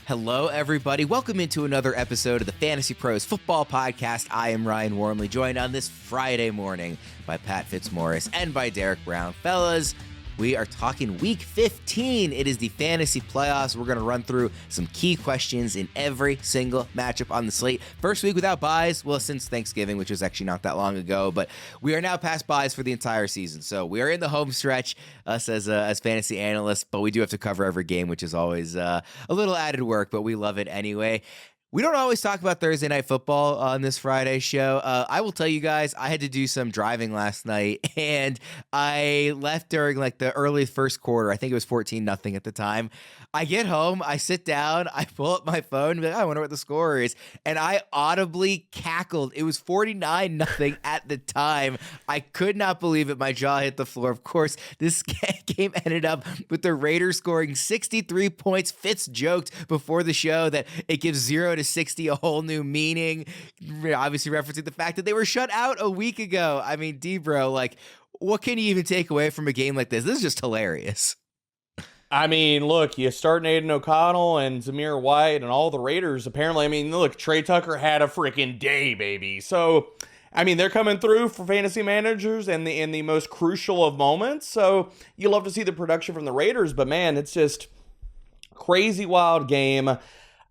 Hello, everybody. Welcome into another episode of the Fantasy Pros Football Podcast. I am Ryan Wormeli, joined on this Friday morning by Pat Fitzmaurice and by Derek Brown. Fellas, we are talking Week 15. It is the fantasy playoffs. We're going to run through some key questions in every single matchup on the slate. First week without buys, well, since Thanksgiving, which was actually not that long ago, but we are now past buys for the entire season. So we are in the home stretch, us as fantasy analysts, but we do have to cover every game, which is always a little added work, but we love it anyway. We don't always talk about Thursday Night Football on this Friday show. I will tell you guys, I had to do some driving last night, and I left during like the early first quarter. I think it was 14-0 at the time. I get home, I sit down, I pull up my phone, and be like, I wonder what the score is. And I audibly cackled. It was 49-0 at the time. I could not believe it. My jaw hit the floor. Of course, this game ended up with the Raiders scoring 63 points. Fitz joked before the show that it gives 0 to 60 a whole new meaning, obviously referencing the fact that they were shut out a week ago. I mean, D-Bro, like, what can you even take away from a game like this? This is just hilarious. I mean, look, you start Aiden O'Connell and Zamir White and all the Raiders, apparently. I mean, look, Trey Tucker had a freaking day, baby. So, I mean, they're coming through for fantasy managers in the most crucial of moments. So, you love to see the production from the Raiders, but man, it's just crazy wild game.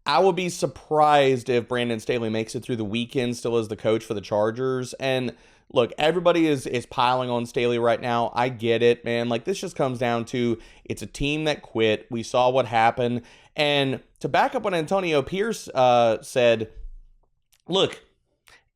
I would be surprised if Brandon Staley makes it through the weekend still as the coach for the Chargers. And look, everybody is piling on Staley right now. I get it, man. Like, this just comes down to it's a team that quit. We saw what happened. And to back up what Antonio Pierce said, look,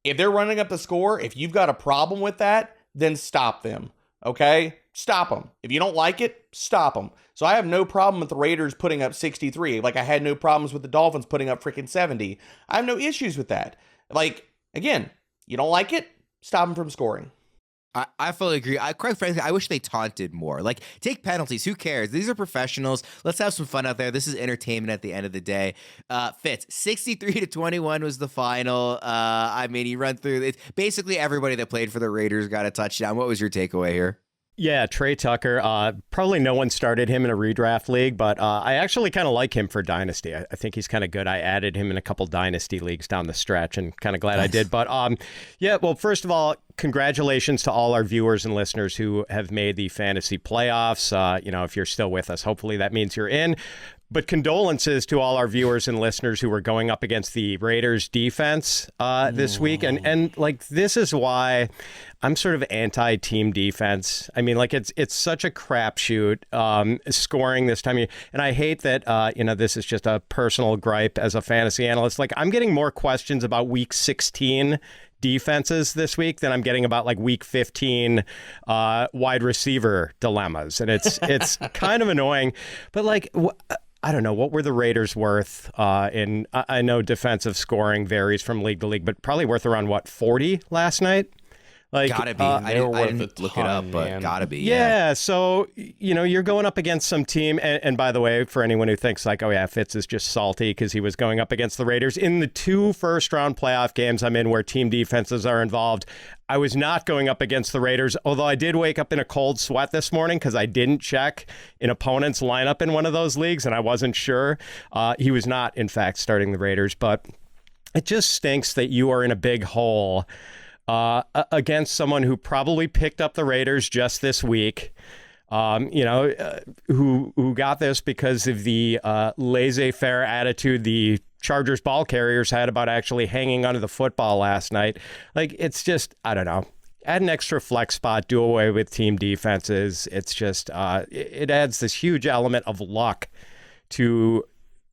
if they're running up the score, if you've got a problem with that, then stop them, okay? Stop them. If you don't like it, stop them. So I have no problem with the Raiders putting up 63. Like, I had no problems with the Dolphins putting up freaking 70. I have no issues with that. Like, again, you don't like it, stop them from scoring. I fully agree. Quite frankly, I wish they taunted more. Like, take penalties. Who cares? These are professionals. Let's have some fun out there. This is entertainment at the end of the day. Fitz, 63-21 was the final. I mean, you run through it. Basically, everybody that played for the Raiders got a touchdown. What was your takeaway here? Yeah, Trey Tucker, probably no one started him in a redraft league, but I actually kind of like him for Dynasty. I think he's kind of good. I added him in a couple Dynasty leagues down the stretch and kind of glad I did. But yeah, well, first of all, congratulations to all our viewers and listeners who have made the fantasy playoffs. If you're still with us, hopefully that means you're in. But condolences to all our viewers and listeners who were going up against the Raiders defense this week. And like, this is why I'm sort of anti-team defense. I mean, like, it's such a crapshoot scoring this time. And I hate that, this is just a personal gripe as a fantasy analyst. Like, I'm getting more questions about week 16 defenses this week than I'm getting about like week 15 wide receiver dilemmas. And it's kind of annoying. But like, I don't know, what were the Raiders worth in, I know defensive scoring varies from league to league, but probably worth around, 40 last night? Like, gotta be. I didn't look it up, but man, gotta be. Yeah. So, you're going up against some team. And by the way, for anyone who thinks like, oh yeah, Fitz is just salty because he was going up against the Raiders, in the 2 first-round playoff games I'm in where team defenses are involved, I was not going up against the Raiders, although I did wake up in a cold sweat this morning because I didn't check an opponent's lineup in one of those leagues, and I wasn't sure. He was not, in fact, starting the Raiders, but it just stinks that you are in a big hole against someone who probably picked up the Raiders just this week, who got this because of the laissez-faire attitude the Chargers ball carriers had about actually hanging onto the football last night. Like, it's just, I don't know. Add an extra flex spot, do away with team defenses. It's just, it adds this huge element of luck to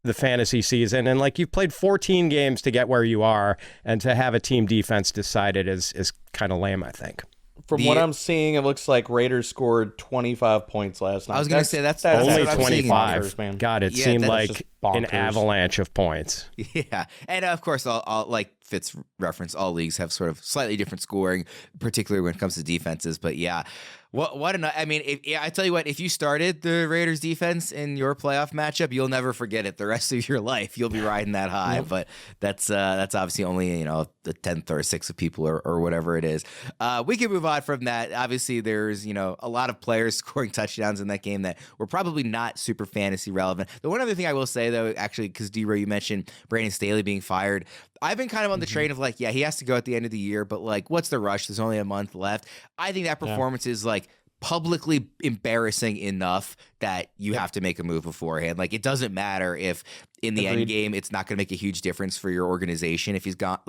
the fantasy season. And like, you've played 14 games to get where you are, and to have a team defense decided is kind of lame, I think. From what I'm seeing, it looks like Raiders scored 25 points last night. I was going to say that's only that's 25. Man. God, it seemed like an avalanche of points. Yeah, and of course, all like Fitz reference, all leagues have sort of slightly different scoring, particularly when it comes to defenses. But yeah, What I mean, I tell you what, if you started the Raiders defense in your playoff matchup, you'll never forget it the rest of your life. You'll be riding that high, but that's obviously only, the 10th or 6th of people or whatever it is. We can move on from that. Obviously, there's, a lot of players scoring touchdowns in that game that were probably not super fantasy relevant. The one other thing I will say, though, actually, because D-Row, you mentioned Brandon Staley being fired. I've been kind of on the train of he has to go at the end of the year, but what's the rush? There's only a month left. I think that performance is publicly embarrassing enough that you have to make a move beforehand. It doesn't matter if in the end game it's not going to make a huge difference for your organization if he's gone.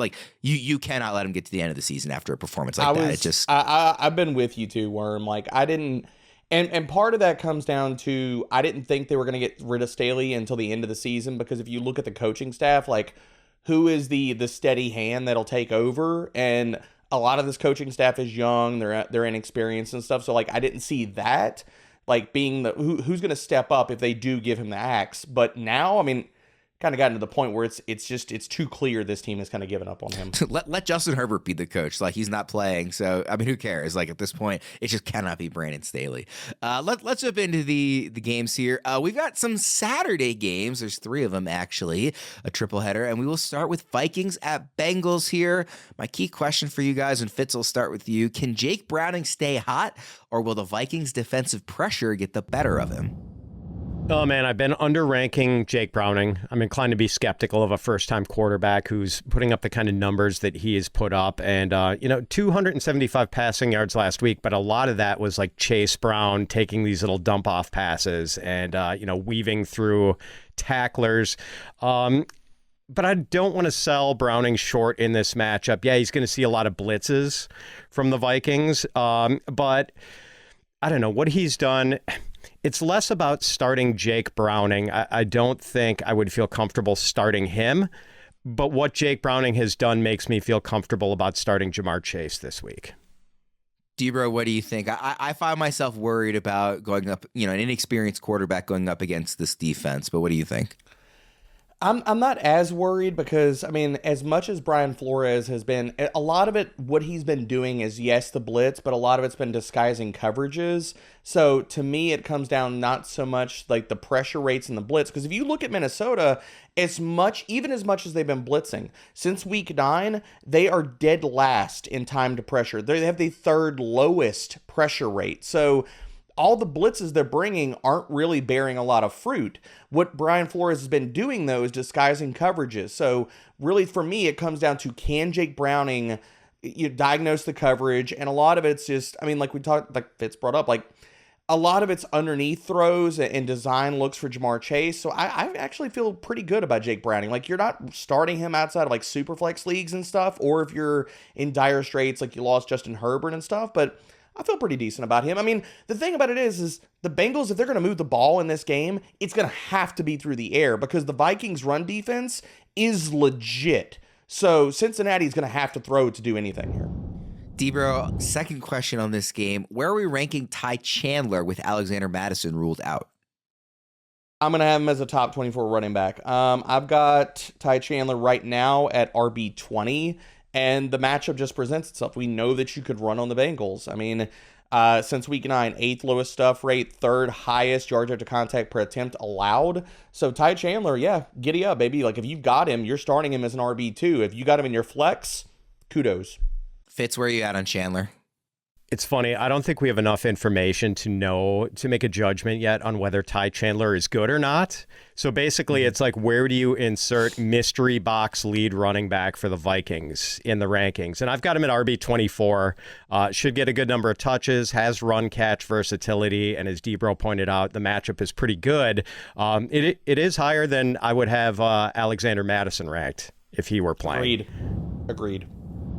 You cannot let him get to the end of the season after a performance like that. It just I've been with you too, Worm. I didn't. And part of that comes down to I didn't think they were going to get rid of Staley until the end of the season, because if you look at the coaching staff, who is the steady hand that'll take over? And a lot of this coaching staff is young, they're inexperienced and stuff. So I didn't see that being who's going to step up if they do give him the axe. But now, I mean, kind of gotten to the point where it's too clear this team has kind of given up on him. let Justin Herbert be the coach. He's not playing, so I mean, who cares? At this point, it just cannot be Brandon Staley. Let's jump into the games here. We've got some Saturday games. There's 3 of them actually, a triple header, and we will start with Vikings at Bengals here. My key question for you guys, and Fitz, will start with you. Can Jake Browning stay hot, or will the Vikings' defensive pressure get the better of him? Oh, man, I've been underranking Jake Browning. I'm inclined to be skeptical of a first-time quarterback who's putting up the kind of numbers that he has put up. And, 275 passing yards last week, but a lot of that was Chase Brown taking these little dump-off passes and, weaving through tacklers. But I don't want to sell Browning short in this matchup. Yeah, he's going to see a lot of blitzes from the Vikings, but I don't know what he's done. It's less about starting Jake Browning. I don't think I would feel comfortable starting him, but what Jake Browning has done makes me feel comfortable about starting Jamar Chase this week. Debra, what do you think? I find myself worried about going up, an inexperienced quarterback going up against this defense, but what do you think? I'm not as worried because, I mean, as much as Brian Flores has been, a lot of it, what he's been doing is, yes, the blitz, but a lot of it's been disguising coverages. So to me, it comes down not so much the pressure rates and the blitz, because if you look at Minnesota, even as much as they've been blitzing, since week 9, they are dead last in time to pressure. They have the 3rd lowest pressure rate. So all the blitzes they're bringing aren't really bearing a lot of fruit. What Brian Flores has been doing, though, is disguising coverages. So really, for me, it comes down to, can Jake Browning diagnose the coverage? And a lot of it's just, I mean, we talked, Fitz brought up, a lot of it's underneath throws and design looks for Jamar Chase. So I actually feel pretty good about Jake Browning. You're not starting him outside of super flex leagues and stuff, or if you're in dire straits, you lost Justin Herbert and stuff, but I feel pretty decent about him. I mean, the thing about it is the Bengals, if they're going to move the ball in this game, it's going to have to be through the air, because the Vikings' run defense is legit. So Cincinnati's going to have to throw to do anything here. Debra, second question on this game. Where are we ranking Ty Chandler with Alexander Mattison ruled out? I'm going to have him as a top 24 running back. I've got Ty Chandler right now at RB20. And the matchup just presents itself. We know that you could run on the Bengals. I mean, since week 9, 8th lowest stuff rate, 3rd highest yards after contact per attempt allowed. So Ty Chandler, yeah, giddy up, baby. If you've got him, you're starting him as an RB2. If you got him in your flex, kudos. Fitz, where are you at on Chandler? It's funny. I don't think we have enough information to make a judgment yet on whether Ty Chandler is good or not. So basically, it's where do you insert mystery box lead running back for the Vikings in the rankings? And I've got him at RB24. Should get a good number of touches, has run catch versatility, and as Debro pointed out, the matchup is pretty good. It is higher than I would have Alexander Mattison ranked if he were playing. Agreed.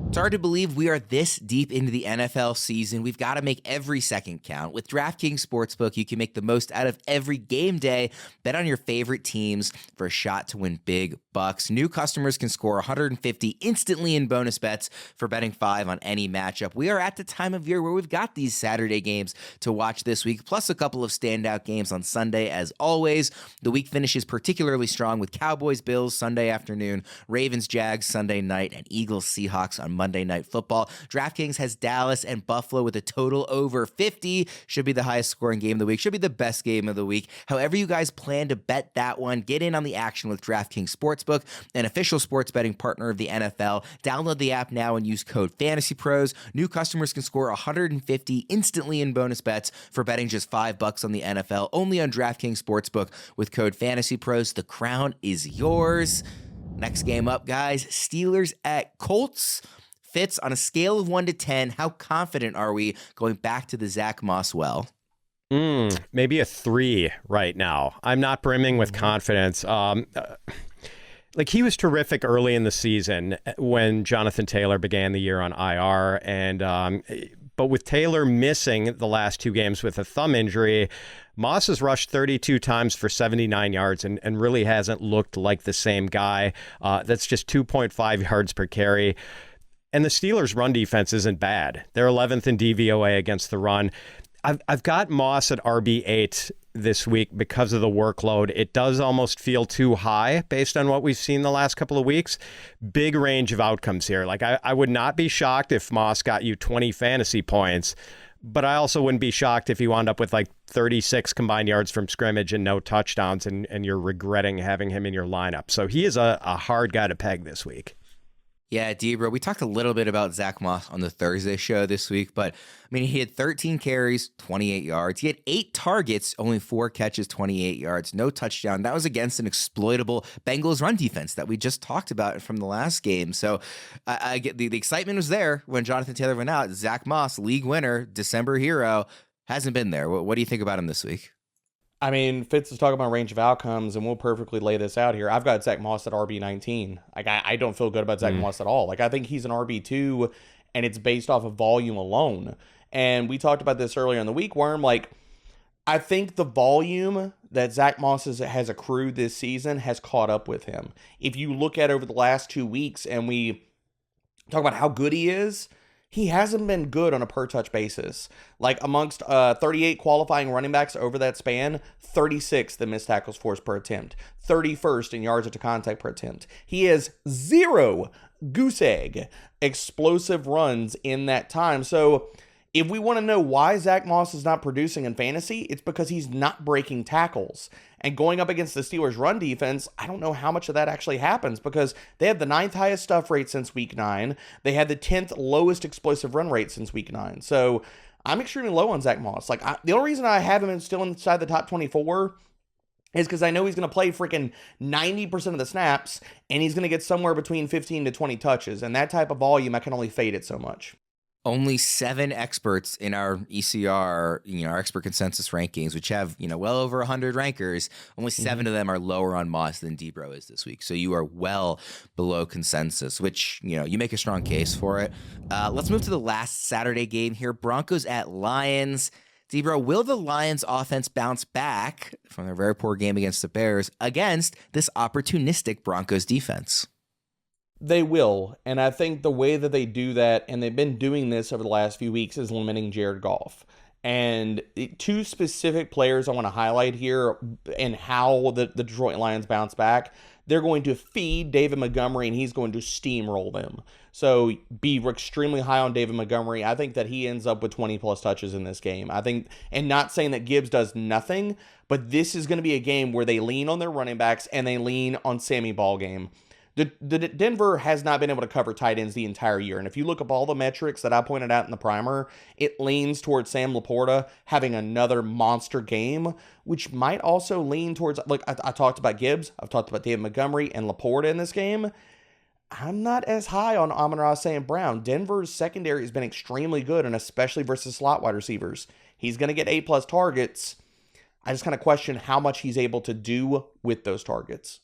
It's hard to believe we are this deep into the NFL season. We've got to make every second count. With DraftKings Sportsbook, you can make the most out of every game day. Bet on your favorite teams for a shot to win big bucks. New customers can score 150 instantly in bonus bets for betting 5 on any matchup. We are at the time of year where we've got these Saturday games to watch this week, plus a couple of standout games on Sunday as always. The week finishes particularly strong with Cowboys Bills Sunday afternoon, Ravens Jags Sunday night, and Eagles Seahawks on Monday Monday Night Football. DraftKings has Dallas and Buffalo with a total over 50. Should be the highest scoring game of the week. Should be the best game of the week. However you guys plan to bet that one, get in on the action with DraftKings Sportsbook, an official sports betting partner of the NFL. Download the app now and use code FantasyPros. New customers can score 150 instantly in bonus bets for betting just $5 on the NFL, only on DraftKings Sportsbook with code FantasyPros. The crown is yours. Next game up, guys, Steelers at Colts. Fitz, on a scale of 1 to 10, how confident are we going back to the Zach Moss well? Maybe a 3 right now. I'm not brimming with confidence. Like, he was terrific early in the season when Jonathan Taylor began the year on IR, but with Taylor missing the last 2 games with a thumb injury, Moss has rushed 32 times for 79 yards and really hasn't looked like the same guy. That's just 2.5 yards per carry. And the Steelers' run defense isn't bad. They're 11th in DVOA against the run. I've got Moss at RB8 this week because of the workload. It does almost feel too high based on what we've seen the last couple of weeks. Big range of outcomes here. Like, I would not be shocked if Moss got you 20 fantasy points, but I also wouldn't be shocked if you wound up with like 36 combined yards from scrimmage and no touchdowns, and you're regretting having him in your lineup. So he is a hard guy to peg this week. Yeah, Debra, we talked a little bit about Zach Moss on the Thursday show this week, but I mean, he had 13 carries, 28 yards. He had 8 targets, only 4 catches, 28 yards, no touchdown. That was against an exploitable Bengals run defense that we just talked about from the last game. So I get the excitement was there when Jonathan Taylor went out. Zach Moss, league winner, December hero, hasn't been there. What do you think about him this week? I mean, Fitz is talking about range of outcomes, and we'll perfectly lay this out here. I've got Zach Moss at RB19. Like, I don't feel good about Zach Moss at all. Like, I think he's an RB2, and it's based off of volume alone. And we talked about this earlier in the week, Worm. Like, I think the volume that Zach Moss has accrued this season has caught up with him. If you look at over the last 2 weeks, and we talk about how good he is, he hasn't been good on a per-touch basis. Like, amongst 38 qualifying running backs over that span, 36th in missed tackles forced per attempt, 31st in yards after contact per attempt. He has 0 goose egg explosive runs in that time. So if we want to know why Zach Moss is not producing in fantasy, it's because he's not breaking tackles. And going up against the Steelers' run defense, I don't know how much of that actually happens, because they have the 9th highest stuff rate since week 9. They had the 10th lowest explosive run rate since week 9. So I'm extremely low on Zach Moss. Like, the only reason I have him still inside the top 24 is because I know he's going to play freaking 90% of the snaps, and he's going to get somewhere between 15 to 20 touches. And that type of volume, I can only fade it so much. Only 7 experts in our ECR, our expert consensus rankings, which have, well over 100 rankers, only 7 of them are lower on Moss than Debro is this week. So you are well below consensus, which, you make a strong case for it. Let's move to the last Saturday game here. Broncos at Lions. Debro, will the Lions offense bounce back from their very poor game against the Bears against this opportunistic Broncos defense? They will, and I think the way that they do that, and they've been doing this over the last few weeks, is limiting Jared Goff. And 2 specific players I want to highlight here and how the Detroit Lions bounce back. They're going to feed David Montgomery, and he's going to steamroll them. So be extremely high on David Montgomery. I think that he ends up with 20-plus touches in this game. I think, and not saying that Gibbs does nothing, but this is going to be a game where they lean on their running backs and they lean on Sammy Ballgame. The Denver has not been able to cover tight ends the entire year. And if you look up all the metrics that I pointed out in the primer, it leans towards Sam Laporta having another monster game, which might also lean towards, like, I talked about Gibbs, I've talked about David Montgomery and Laporta in this game. I'm not as high on Amon-Ra St. Brown. Denver's secondary has been extremely good, and especially versus slot wide receivers. He's going to get 8+ targets. I just kind of question how much he's able to do with those targets.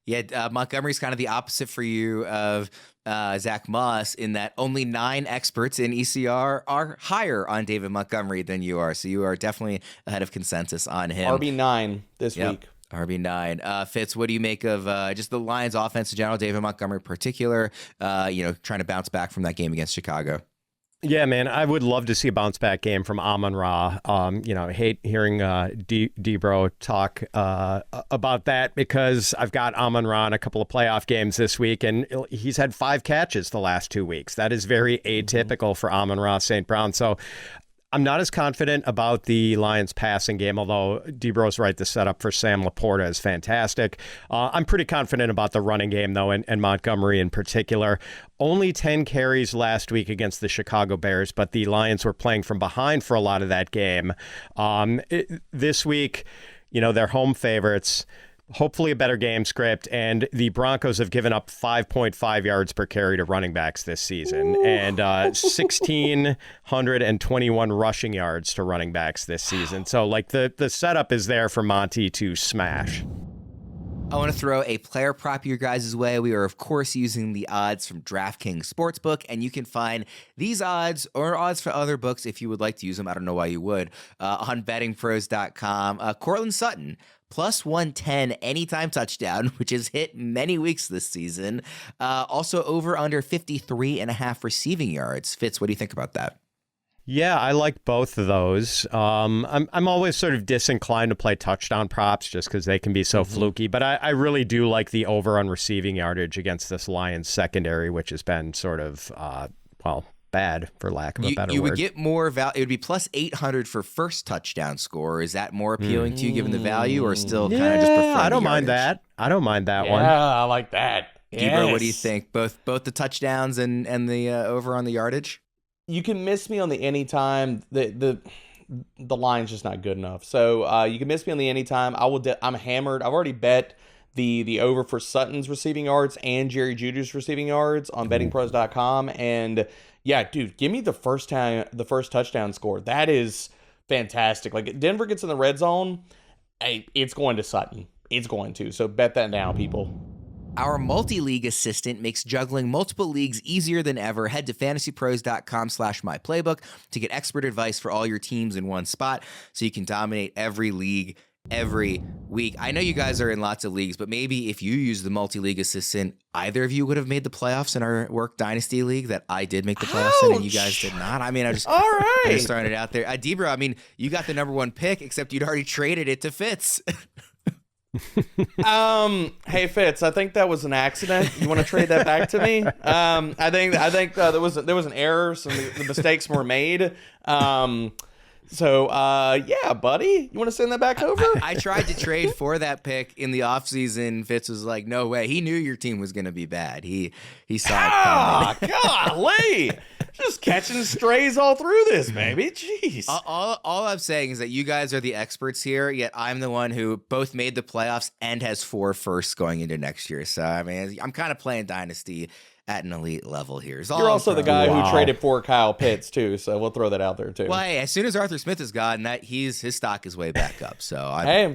Yeah, Montgomery's kind of the opposite for you of Zach Moss in that only 9 experts in ECR are higher on David Montgomery than you are. So you are definitely ahead of consensus on him. RB9 this week. RB9. Fitz, what do you make of just the Lions offense in general, David Montgomery in particular, trying to bounce back from that game against Chicago? Yeah, man, I would love to see a bounce back game from Amon-Ra. I hate hearing Debro talk about that because I've got Amon-Ra in a couple of playoff games this week, and he's had 5 catches the last 2 weeks. That is very atypical for Amon-Ra St. Brown. So I'm not as confident about the Lions passing game, although Debro's right, the setup for Sam Laporta is fantastic. I'm pretty confident about the running game, though, and Montgomery in particular. Only 10 carries last week against the Chicago Bears, but the Lions were playing from behind for a lot of that game. This week, they're home favorites. Hopefully a better game script, and the Broncos have given up 5.5 yards per carry to running backs this season. Ooh. And 1,621 rushing yards to running backs this season. So, the setup is there for Monty to smash. I want to throw a player prop your guys' way. We are, of course, using the odds from DraftKings Sportsbook, and you can find these odds or odds for other books if you would like to use them. I don't know why you would. On bettingpros.com. Courtland Sutton, plus 110 anytime touchdown, which has hit many weeks this season. Also over under 53.5 receiving yards. Fitz, what do you think about that? Yeah, I like both of those. I'm always sort of disinclined to play touchdown props just because they can be so fluky, but I really do like the over on receiving yardage against this Lions secondary, which has been sort of, bad for lack of a better word. You would get more value. It would be plus 800 for first touchdown score. Is that more appealing to you given the value, or still kind of just prefer? I don't mind that. I don't mind that one. Yeah, I like that. Debro, what do you think? Both the touchdowns and the over on the yardage? You can miss me on the anytime. The line's just not good enough. So you can miss me on the anytime. I'm hammered. I've already bet the over for Sutton's receiving yards and Jerry Judy's receiving yards on bettingpros.com. And yeah, dude, give me the first touchdown score. That is fantastic. Like, Denver gets in the red zone, hey, it's going to Sutton. It's going to. So bet that now, people. Our multi-league assistant makes juggling multiple leagues easier than ever. Head to fantasypros.com/myplaybook to get expert advice for all your teams in one spot so you can dominate every league every week. I know you guys are in lots of leagues, but maybe if you use the multi-league assistant, either of you would have made the playoffs in our work dynasty league that I did make the playoffs in and you guys did not. I mean, all right. I just throwing it out there. Debro, I mean, you got the number 1 pick, except you'd already traded it to Fitz. Hey Fitz, I think that was an accident. You want to trade that back to me? I think there was an error. Some the mistakes were made. So, yeah, buddy, you want to send that back over? I tried to trade for that pick in the offseason. Fitz was like, no way. He knew your team was going to be bad. He saw it coming. Golly. Just catching strays all through this, baby. Jeez. All I'm saying is that you guys are the experts here, yet I'm the one who both made the playoffs and has 4 firsts going into next year. So, I mean, I'm kind of playing Dynasty at an elite level here. You're also the guy who traded for Kyle Pitts too, so we'll throw that out there too. Well, hey, as soon as Arthur Smith is gone, his stock is way back up. So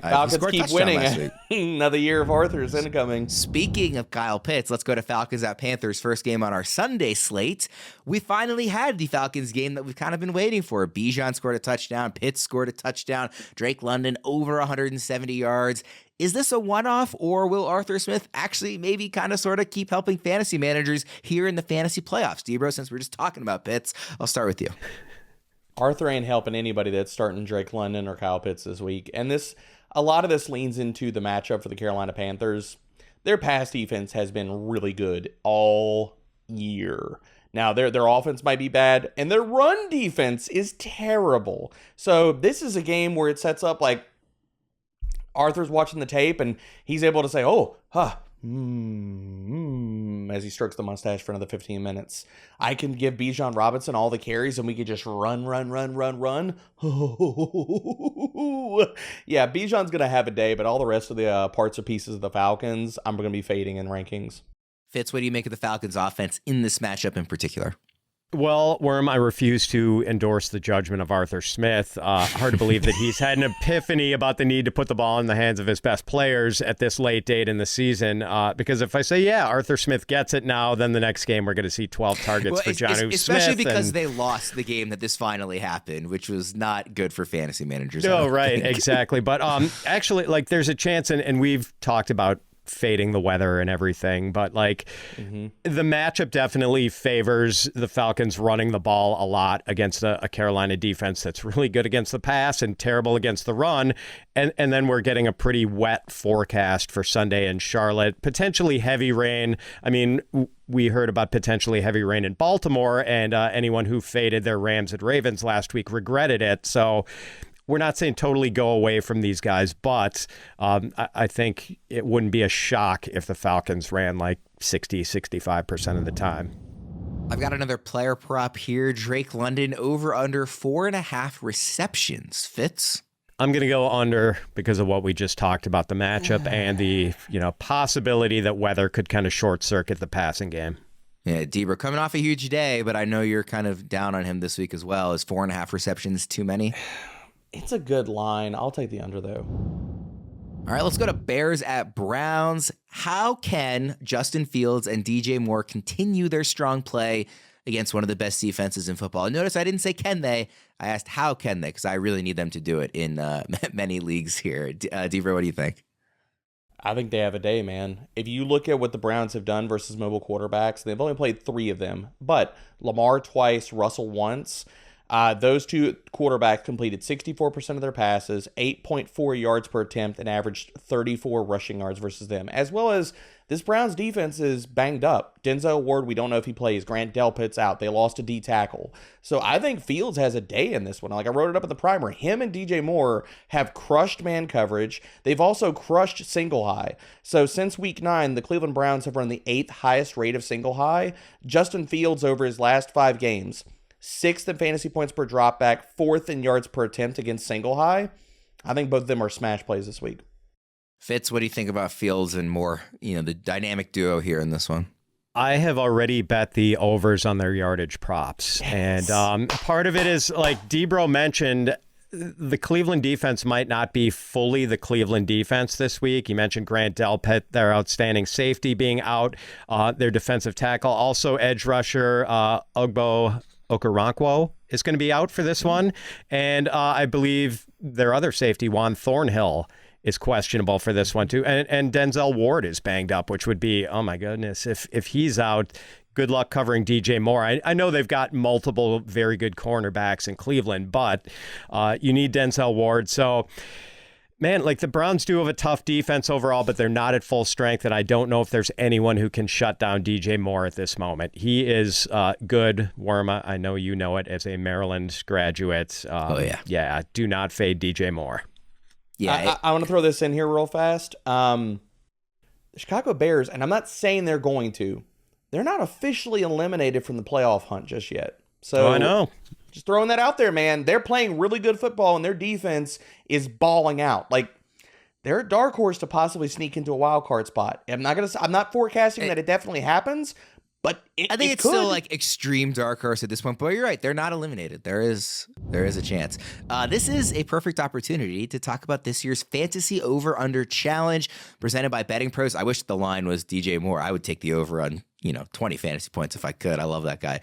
Falcons keep winning. Another year of Arthur's incoming. Speaking of Kyle Pitts, let's go to Falcons at Panthers, first game on our Sunday slate. We finally had the Falcons game that we've kind of been waiting for. Bijan scored a touchdown, Pitts scored a touchdown, Drake London over 170 yards. Is this a one-off, or will Arthur Smith actually maybe kind of sort of keep helping fantasy managers here in the fantasy playoffs? Debro, since we're just talking about Pitts, I'll start with you. Arthur ain't helping anybody that's starting Drake London or Kyle Pitts this week. And a lot of this leans into the matchup for the Carolina Panthers. Their pass defense has been really good all year. Now, their offense might be bad, and their run defense is terrible. So this is a game where it sets up like Arthur's watching the tape, and he's able to say, as he strokes the mustache for another 15 minutes. I can give Bijan Robinson all the carries, and we could just run. Yeah, Bijan's going to have a day, but all the rest of the parts or pieces of the Falcons, I'm going to be fading in rankings. Fitz, what do you make of the Falcons offense in this matchup in particular? Well, Worm, I refuse to endorse the judgment of Arthur Smith. Hard to believe that he's had an epiphany about the need to put the ball in the hands of his best players at this late date in the season. Because if I say, yeah, Arthur Smith gets it now, then the next game we're going to see 12 targets for Jonnu Smith. Especially because they lost the game that this finally happened, which was not good for fantasy managers. Oh, right, exactly. But actually, there's a chance, and we've talked about fading the weather and everything. But like the matchup definitely favors the Falcons running the ball a lot against a Carolina defense that's really good against the pass and terrible against the run. And then we're getting a pretty wet forecast for Sunday in Charlotte, potentially heavy rain. I mean, we heard about potentially heavy rain in Baltimore, and anyone who faded their Rams and Ravens last week regretted it. So we're not saying totally go away from these guys, but I think it wouldn't be a shock if the Falcons ran like 65% of the time. I've got another player prop here. Drake London over under 4.5 receptions. Fitz? I'm going to go under because of what we just talked about, the matchup and the possibility that weather could kind of short circuit the passing game. Yeah, Debra coming off a huge day, but I know you're kind of down on him this week as well. Is 4.5 receptions too many? It's a good line. I'll take the under, though. All right, let's go to Bears at Browns. How can Justin Fields and DJ Moore continue their strong play against one of the best defenses in football? Notice I didn't say can they. I asked how can they, because I really need them to do it in many leagues here. Debra, what do you think? I think they have a day, man. If you look at what the Browns have done versus mobile quarterbacks, they've only played 3 of them, but Lamar twice, Russell once. Those two quarterbacks completed 64% of their passes, 8.4 yards per attempt, and averaged 34 rushing yards versus them. As well as this Browns defense is banged up. Denzel Ward, we don't know if he plays. Grant Delpit's out. They lost a D tackle. So I think Fields has a day in this one. Like I wrote it up in the primer. Him and DJ Moore have crushed man coverage. They've also crushed single high. So since week 9, the Cleveland Browns have run the 8th highest rate of single high. Justin Fields over his last 5 games, 6th in fantasy points per dropback, 4th in yards per attempt against single high. I think both of them are smash plays this week. Fitz, what do you think about Fields and Moore? The dynamic duo here in this one. I have already bet the overs on their yardage props. Yes. And part of it is, like Debro mentioned, the Cleveland defense might not be fully the Cleveland defense this week. You mentioned Grant Delpit, their outstanding safety, being out, their defensive tackle. Also, edge rusher Ogbo Okoronkwo is going to be out for this one. And I believe their other safety, Juan Thornhill, is questionable for this one too. And Denzel Ward is banged up, which would be, oh my goodness, if he's out, good luck covering DJ Moore. I know they've got multiple very good cornerbacks in Cleveland, but you need Denzel Ward. So, man, like the Browns do have a tough defense overall, but they're not at full strength, and I don't know if there's anyone who can shut down DJ Moore at this moment. He is good. Worma, I know you know it as a Maryland graduate. Oh, yeah. Yeah, do not fade DJ Moore. Yeah, I want to throw this in here real fast. The Chicago Bears, and I'm not saying they're going to, they're not officially eliminated from the playoff hunt just yet. So I know. Just throwing that out there, man. They're playing really good football, and their defense is balling out. Like, they're a dark horse to possibly sneak into a wild card spot. I'm not forecasting that it definitely happens, but I think it's could. still like extreme dark horse at this point. But you're right; they're not eliminated. There is a chance. This is a perfect opportunity to talk about this year's fantasy over/under challenge presented by Betting Pros. I wish the line was DJ Moore. I would take the over on 20 fantasy points if I could. I love that guy.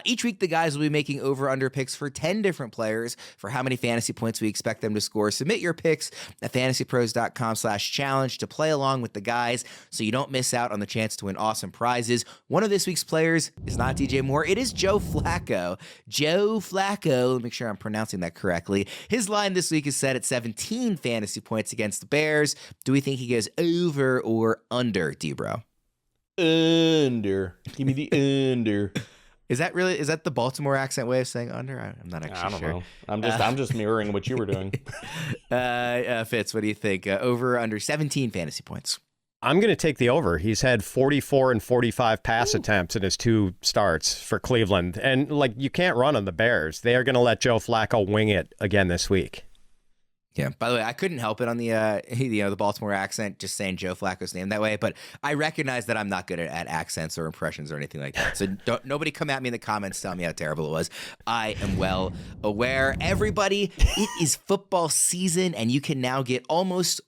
Each week, the guys will be making over/under picks for 10 different players for how many fantasy points we expect them to score. Submit your picks at fantasypros.com/challenge to play along with the guys so you don't miss out on the chance to win awesome prizes. One of this week's players is not DJ Moore. It is Joe Flacco. Joe Flacco, let me make sure I'm pronouncing that correctly. His line this week is set at 17 fantasy points against the Bears. Do we think he goes over or under, D-Bro? Under. Give me the under. Is that the Baltimore accent way of saying under? I'm not actually sure. I don't know. I'm just mirroring what you were doing. Fitz, what do you think? Over or under 17 fantasy points? I'm going to take the over. He's had 44 and 45 pass attempts in his 2 starts for Cleveland. And you can't run on the Bears. They are going to let Joe Flacco wing it again this week. Yeah. By the way, I couldn't help it on the the Baltimore accent, just saying Joe Flacco's name that way. But I recognize that I'm not good at accents or impressions or anything like that. So nobody come at me in the comments telling me how terrible it was. I am well aware. Everybody, it is football season, and you can now get almost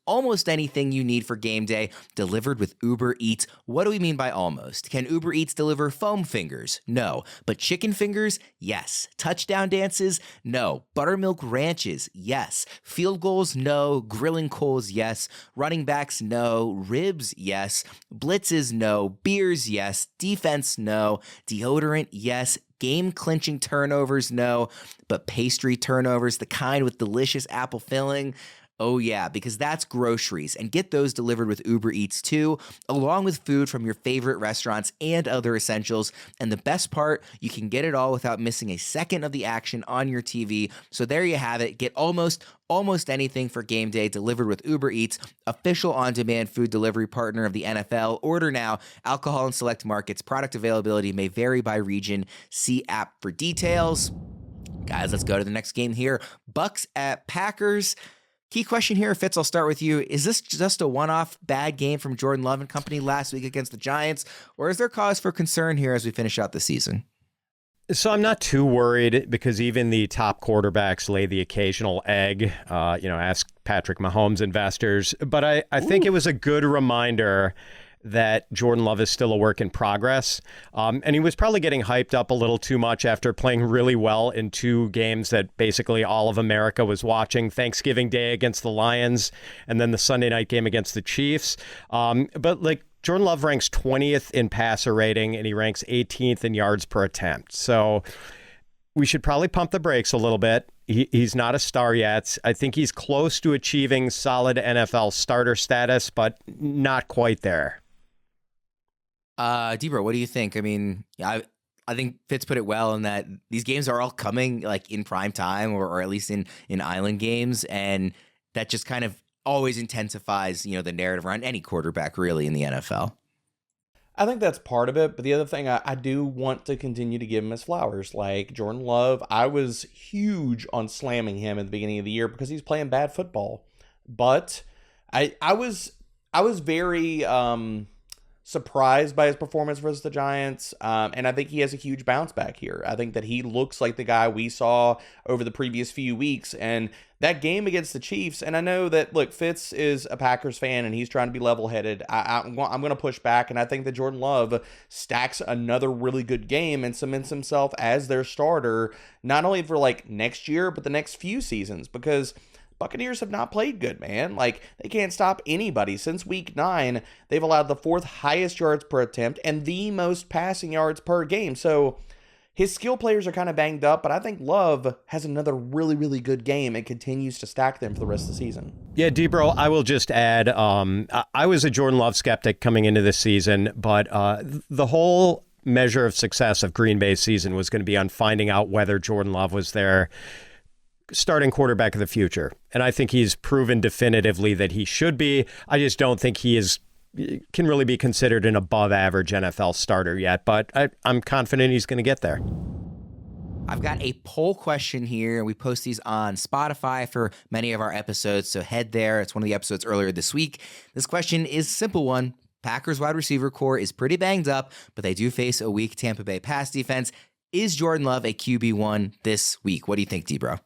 anything you need for game day delivered with Uber Eats. What do we mean by almost? Can Uber Eats deliver foam fingers? No. But chicken fingers? Yes. Touchdown dances? No. Buttermilk ranches? Yes. Field Field goals, no. Grilling coals, yes. Running backs, no. Ribs, yes. Blitzes, no. Beers, yes. Defense, no. Deodorant, yes. Game-clinching turnovers, no. But pastry turnovers, the kind with delicious apple filling, oh yeah, because that's groceries, and get those delivered with Uber Eats too, along with food from your favorite restaurants and other essentials. And the best part, you can get it all without missing a second of the action on your TV. So there you have it. Get almost anything for game day delivered with Uber Eats, official on-demand food delivery partner of the NFL. Order now. Alcohol in select markets. Product availability may vary by region. See app for details. Guys, let's go to the next game here. Bucks at Packers. Key question here, Fitz, I'll start with you. Is this just a one-off bad game from Jordan Love and company last week against the Giants, or is there cause for concern here as we finish out the season? So I'm not too worried because even the top quarterbacks lay the occasional egg, ask Patrick Mahomes investors. But I think it was a good reminder that Jordan Love is still a work in progress. And he was probably getting hyped up a little too much after playing really well in two games that basically all of America was watching, Thanksgiving Day against the Lions and then the Sunday night game against the Chiefs. But Jordan Love ranks 20th in passer rating and he ranks 18th in yards per attempt. So we should probably pump the brakes a little bit. He's not a star yet. I think he's close to achieving solid NFL starter status, but not quite there. Debro, what do you think? I mean, I think Fitz put it well in that these games are all coming in prime time or at least in island games. And that just kind of always intensifies, the narrative around any quarterback really in the NFL. I think that's part of it. But the other thing, I do want to continue to give him his flowers. Like Jordan Love, I was huge on slamming him at the beginning of the year because he's playing bad football. But I was very surprised by his performance versus the Giants, and I think he has a huge bounce back here. I think that he looks like the guy we saw over the previous few weeks, and that game against the Chiefs, and I know that, look, Fitz is a Packers fan, and he's trying to be level-headed. I'm going to push back, and I think that Jordan Love stacks another really good game and cements himself as their starter, not only for, next year, but the next few seasons, because Buccaneers have not played good, man. They can't stop anybody. Since week 9, they've allowed the 4th highest yards per attempt and the most passing yards per game. So his skill players are kind of banged up, but I think Love has another really, really good game and continues to stack them for the rest of the season. Yeah, Debro, I will just add, I was a Jordan Love skeptic coming into this season, but the whole measure of success of Green Bay's season was going to be on finding out whether Jordan Love was their starting quarterback of the future. And I think he's proven definitively that he should be. I just don't think can really be considered an above average NFL starter yet, but I'm confident he's going to get there. I've got a poll question here, and we post these on Spotify for many of our episodes, so head there. It's one of the episodes earlier this week. This question is a simple one. Packers wide receiver core is pretty banged up, but they do face a weak Tampa Bay pass defense. Is Jordan Love a QB1 this week? What do you think, Debro?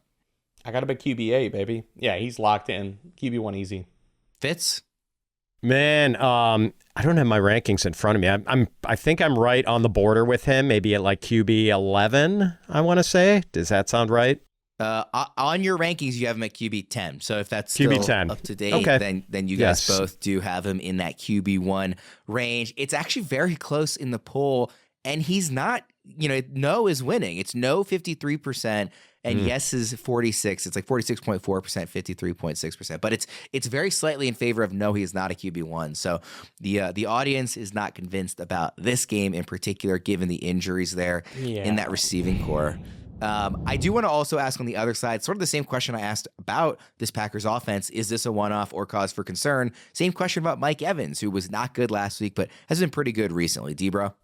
I got him at QB8, baby. Yeah, he's locked in. QB1 easy. Fitz? Man, I don't have my rankings in front of me. I think I'm right on the border with him, maybe at QB11, I want to say. Does that sound right? On your rankings, you have him at QB10. So if that's still QB10. Up to date, okay. then you guys both do have him in that QB1 range. It's actually very close in the poll, and he's not, no is winning. It's no 53%. And yes is 46. It's 46.4%, 53.6%. But it's very slightly in favor of no, he is not a QB1. So the audience is not convinced about this game in particular, given the injuries there in that receiving core. I do want to also ask on the other side, sort of the same question I asked about this Packers offense. Is this a one-off or cause for concern? Same question about Mike Evans, who was not good last week, but has been pretty good recently. Debro?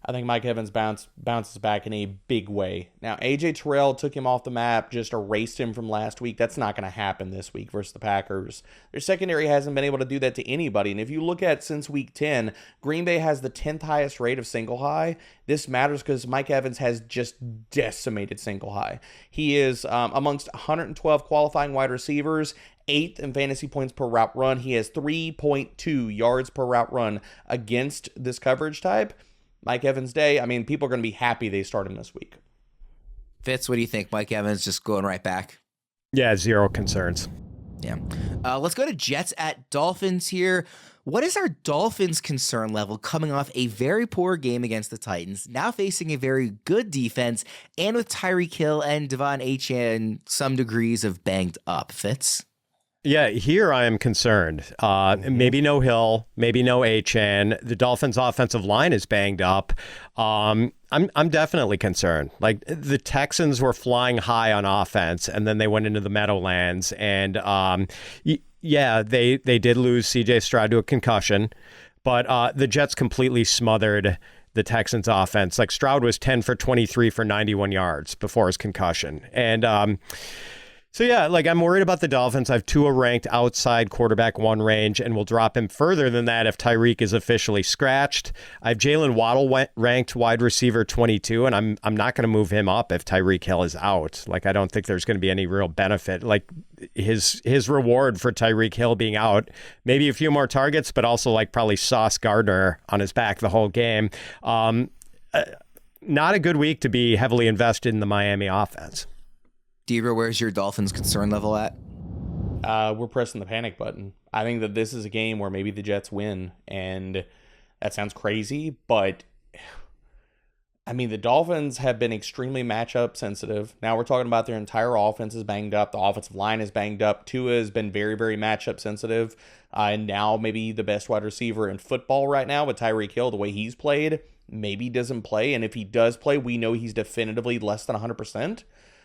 I think Mike Evans bounces back in a big way. Now, A.J. Terrell took him off the map, just erased him from last week. That's not going to happen this week versus the Packers. Their secondary hasn't been able to do that to anybody. And if you look at since week 10, Green Bay has the 10th highest rate of single high. This matters because Mike Evans has just decimated single high. He is amongst 112 qualifying wide receivers, 8th in fantasy points per route run. He has 3.2 yards per route run against this coverage type. Mike Evans' day, people are going to be happy they start him this week. Fitz, what do you think? Mike Evans just going right back? Yeah, zero concerns. Yeah. Let's go to Jets at Dolphins here. What is our Dolphins' concern level coming off a very poor game against the Titans, now facing a very good defense, and with Tyreek Hill and Devon Achane some degrees of banged up? Fitz? Yeah, here I am concerned. Maybe no Hill, maybe no Achane. The Dolphins' offensive line is banged up. I'm definitely concerned. Like, the Texans were flying high on offense, and then they went into the Meadowlands, and yeah, they did lose C.J. Stroud to a concussion, but the Jets completely smothered the Texans' offense. Like, Stroud was 10 for 23 for 91 yards before his concussion, and so, yeah, like, I'm worried about the Dolphins. I have Tua ranked outside quarterback one range, and will drop him further than that if Tyreek is officially scratched. I have Jalen Waddle ranked wide receiver 22, and I'm not going to move him up if Tyreek Hill is out. Like, I don't think there's going to be any real benefit. Like, his reward for Tyreek Hill being out, maybe a few more targets, but also, like, probably Sauce Gardner on his back the whole game. Not a good week to be heavily invested in the Miami offense. Debra, where's your Dolphins concern level at? We're pressing the panic button. I think that this is a game where maybe the Jets win, and that sounds crazy, but I mean, the Dolphins have been extremely matchup sensitive. Now we're talking about their entire offense is banged up. The offensive line is banged up. Tua has been very, very matchup sensitive, and now maybe the best wide receiver in football right now with Tyreek Hill, the way he's played, maybe doesn't play, and if he does play, we know he's definitively less than 100%.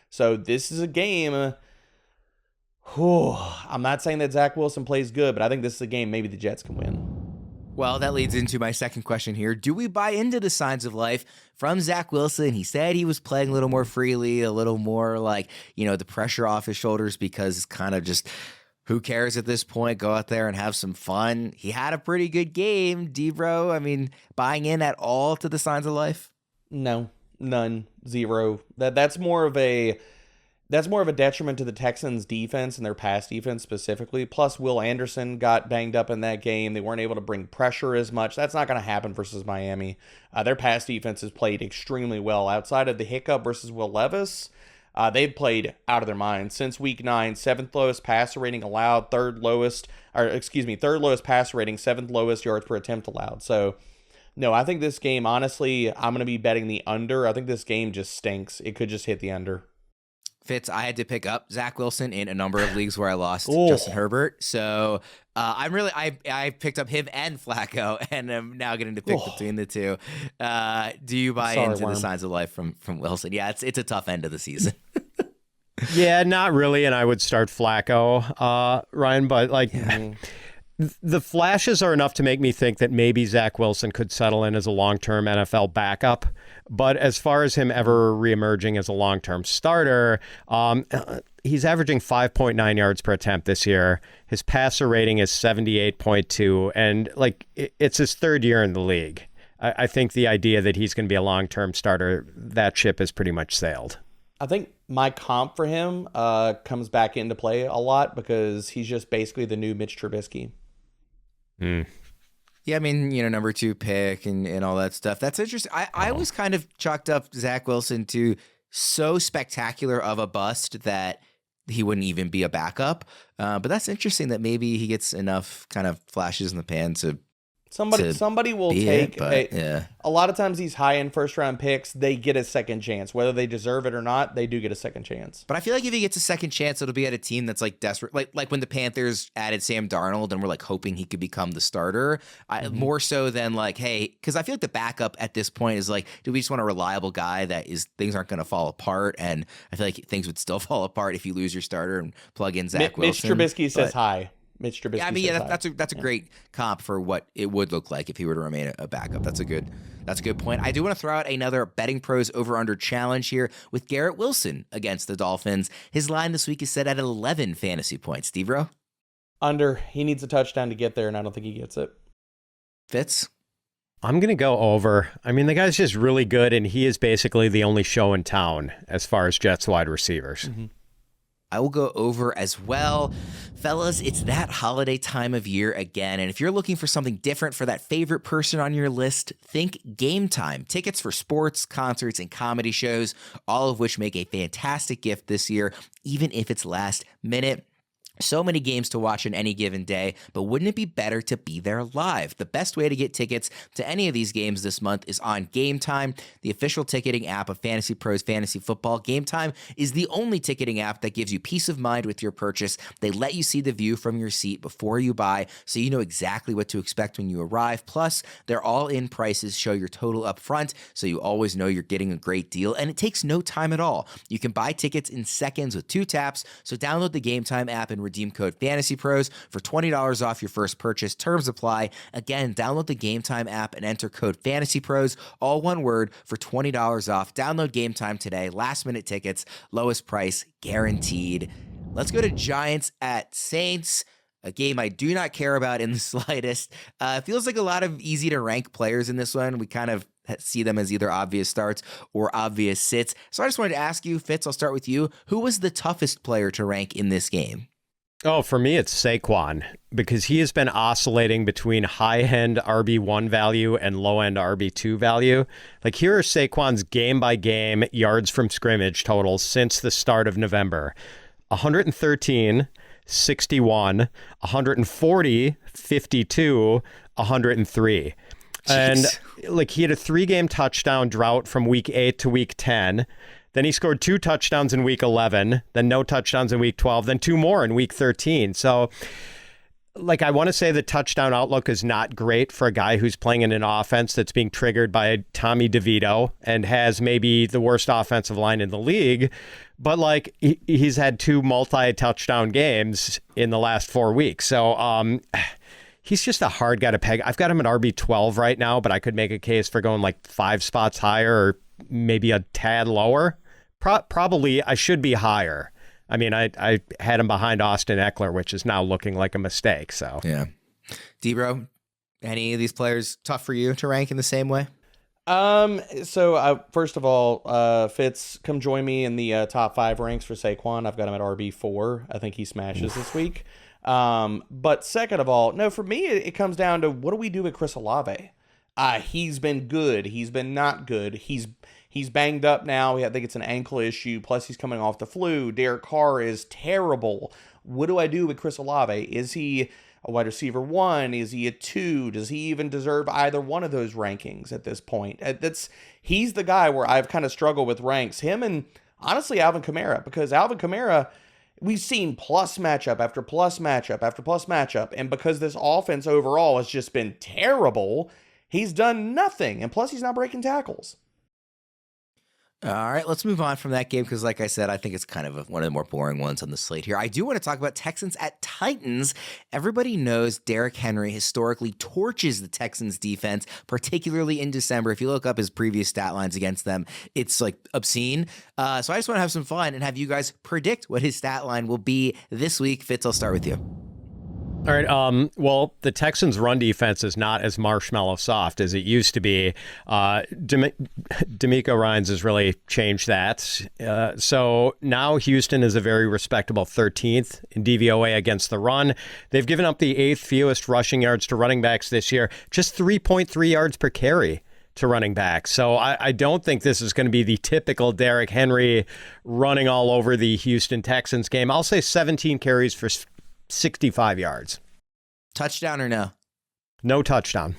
So this is a game. I'm not saying that Zach Wilson plays good, but I think this is a game maybe the Jets can win. Well, that leads into my second question here. Do we buy into the signs of life from Zach Wilson? He said he was playing a little more freely, a little more like, the pressure off his shoulders, because it's kind of just, who cares at this point? Go out there and have some fun. He had a pretty good game, Debro. I mean, buying in at all to the signs of life? No. None. Zero. That's more of a detriment to the Texans defense and their pass defense specifically. Plus, Will Anderson got banged up in that game. They weren't able to bring pressure as much. That's not going to happen versus Miami. Their pass defense has played extremely well. Outside of the hiccup versus Will Levis, they've played out of their minds since week 9. 7th lowest passer rating allowed, third lowest passer rating, 7th lowest yards per attempt allowed. So, no, I think this game, honestly, I'm going to be betting the under. I think this game just stinks. It could just hit the under. Fitz, I had to pick up Zach Wilson in a number of leagues where I lost Justin Herbert. So I picked up him and Flacco, and I'm now getting to pick between the two. Do you buy into the signs of life from Wilson? Yeah, it's a tough end of the season. Yeah, not really, and I would start Flacco, Ryan, but like... Yeah. The flashes are enough to make me think that maybe Zach Wilson could settle in as a long-term NFL backup. But as far as him ever reemerging as a long-term starter, he's averaging 5.9 yards per attempt this year. His passer rating is 78.2, and like it's his third year in the league. I think the idea that he's going to be a long-term starter, that ship has pretty much sailed. I think my comp for him comes back into play a lot because he's just basically the new Mitch Trubisky. Yeah, I mean, number 2 pick and all that stuff. That's interesting. I was kind of chalked up Zach Wilson to so spectacular of a bust that he wouldn't even be a backup. But that's interesting that maybe he gets enough kind of flashes in the pan to Somebody will take a lot of times these high-end first-round picks, they get a second chance. Whether they deserve it or not, they do get a second chance. But I feel like if he gets a second chance, it'll be at a team that's like desperate. Like when the Panthers added Sam Darnold and we're like hoping he could become the starter. More so than like, hey, because I feel like the backup at this point is like, do we just want a reliable guy that things aren't going to fall apart? And I feel like things would still fall apart if you lose your starter and plug in Zach Wilson. Mitch Trubisky says hi. Mitch Trubisky. Yeah, I mean, that's a great comp for what it would look like if he were to remain a backup. That's a good point. I do want to throw out another Betting Pros over/under challenge here with Garrett Wilson against the Dolphins. His line this week is set at 11 fantasy points. Steve-Ro? Under. He needs a touchdown to get there, and I don't think he gets it. Fitz? I'm going to go over. I mean, the guy's just really good, and he is basically the only show in town as far as Jets wide receivers. I will go over as well. Fellas, it's that holiday time of year again, and if you're looking for something different for that favorite person on your list, think Game Time. Tickets for sports, concerts, and comedy shows, all of which make a fantastic gift this year, even if it's last minute. So many games to watch in any given day, but wouldn't it be better to be there live? The best way to get tickets to any of these games this month is on Game Time, the official ticketing app of FantasyPros Fantasy Football. Game Time is the only ticketing app that gives you peace of mind with your purchase. They let you see the view from your seat before you buy, so you know exactly what to expect when you arrive. Plus, their all-in prices show your total up front, so you always know you're getting a great deal, and it takes no time at all. You can buy tickets in seconds with 2 taps, so download the Game Time app and redeem code FANTASYPROS for $20 off your first purchase. Terms apply. Again, download the Game Time app and enter code FANTASYPROS, all one word, for $20 off. Download Game Time today. Last minute tickets, lowest price guaranteed. Let's go to Giants at Saints. A game I do not care about in the slightest. Feels like a lot of easy to rank players in this one. We kind of see them as either obvious starts or obvious sits. So I just wanted to ask you, Fitz, I'll start with you. Who was the toughest player to rank in this game? Oh, for me, it's Saquon, because he has been oscillating between high-end RB1 value and low-end RB2 value. Like, here are Saquon's game-by-game yards from scrimmage totals since the start of November. 113, 61, 140, 52, 103. Jeez. And, like, he had a 3-game touchdown drought from week 8 to week 10. Then he scored 2 touchdowns in week 11, then no touchdowns in week 12, then 2 more in week 13. So, like, I want to say the touchdown outlook is not great for a guy who's playing in an offense that's being triggered by Tommy DeVito and has maybe the worst offensive line in the league. But, like, he's had 2 multi-touchdown games in the last 4 weeks. So, he's just a hard guy to peg. I've got him at RB12 right now, but I could make a case for going like 5 spots higher or maybe a tad lower. Probably I should be higher. I mean, I had him behind Austin Eckler, which is now looking like a mistake. So yeah, D-Bro, any of these players tough for you to rank in the same way? So first of all, Fitz, come join me in the top 5 ranks for Saquon. I've got him at RB4. I think he smashes this week. But second of all, no, for me, it comes down to what do we do with Chris Olave? He's been good. He's been not good. He's banged up now. I think it's an ankle issue. Plus, he's coming off the flu. Derek Carr is terrible. What do I do with Chris Olave? Is he a wide receiver 1? Is he a 2? Does he even deserve either one of those rankings at this point? He's the guy where I've kind of struggled with ranks. Him and, honestly, Alvin Kamara. Because Alvin Kamara, we've seen plus matchup after plus matchup after plus matchup. And because this offense overall has just been terrible, he's done nothing. And plus, he's not breaking tackles. All right, let's move on from that game because, like I said, I think it's kind of one of the more boring ones on the slate here. I do want to talk about Texans at Titans. Everybody knows Derrick Henry historically torches the Texans defense, particularly in December. If you look up his previous stat lines against them, it's like obscene. So I just want to have some fun and have you guys predict what his stat line will be this week. Fitz, I'll start with you. All right. Well, the Texans' run defense is not as marshmallow soft as it used to be. D'Amico Ryans has really changed that. So now Houston is a very respectable 13th in DVOA against the run. They've given up the 8th fewest rushing yards to running backs this year, just 3.3 yards per carry to running back. So I don't think this is going to be the typical Derrick Henry running all over the Houston Texans game. I'll say 17 carries for 65 yards. Touchdown or no? No touchdown.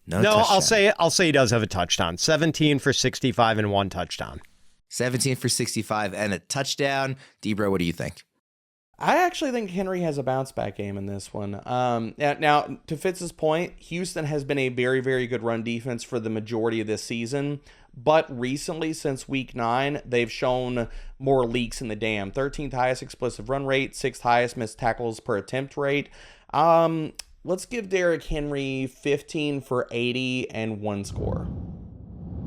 No, touchdown. I'll say he does have a touchdown. 17 for 65 and 1 touchdown. 17 for 65 and a touchdown. D-Bro, what do you think? I actually think Henry has a bounce back game in this one. Now, to Fitz's point, Houston has been a very, very good run defense for the majority of this season. But recently, since week 9, they've shown more leaks in the dam. 13th highest explosive run rate, 6th highest missed tackles per attempt rate. Let's give Derrick Henry 15 for 80 and 1 score.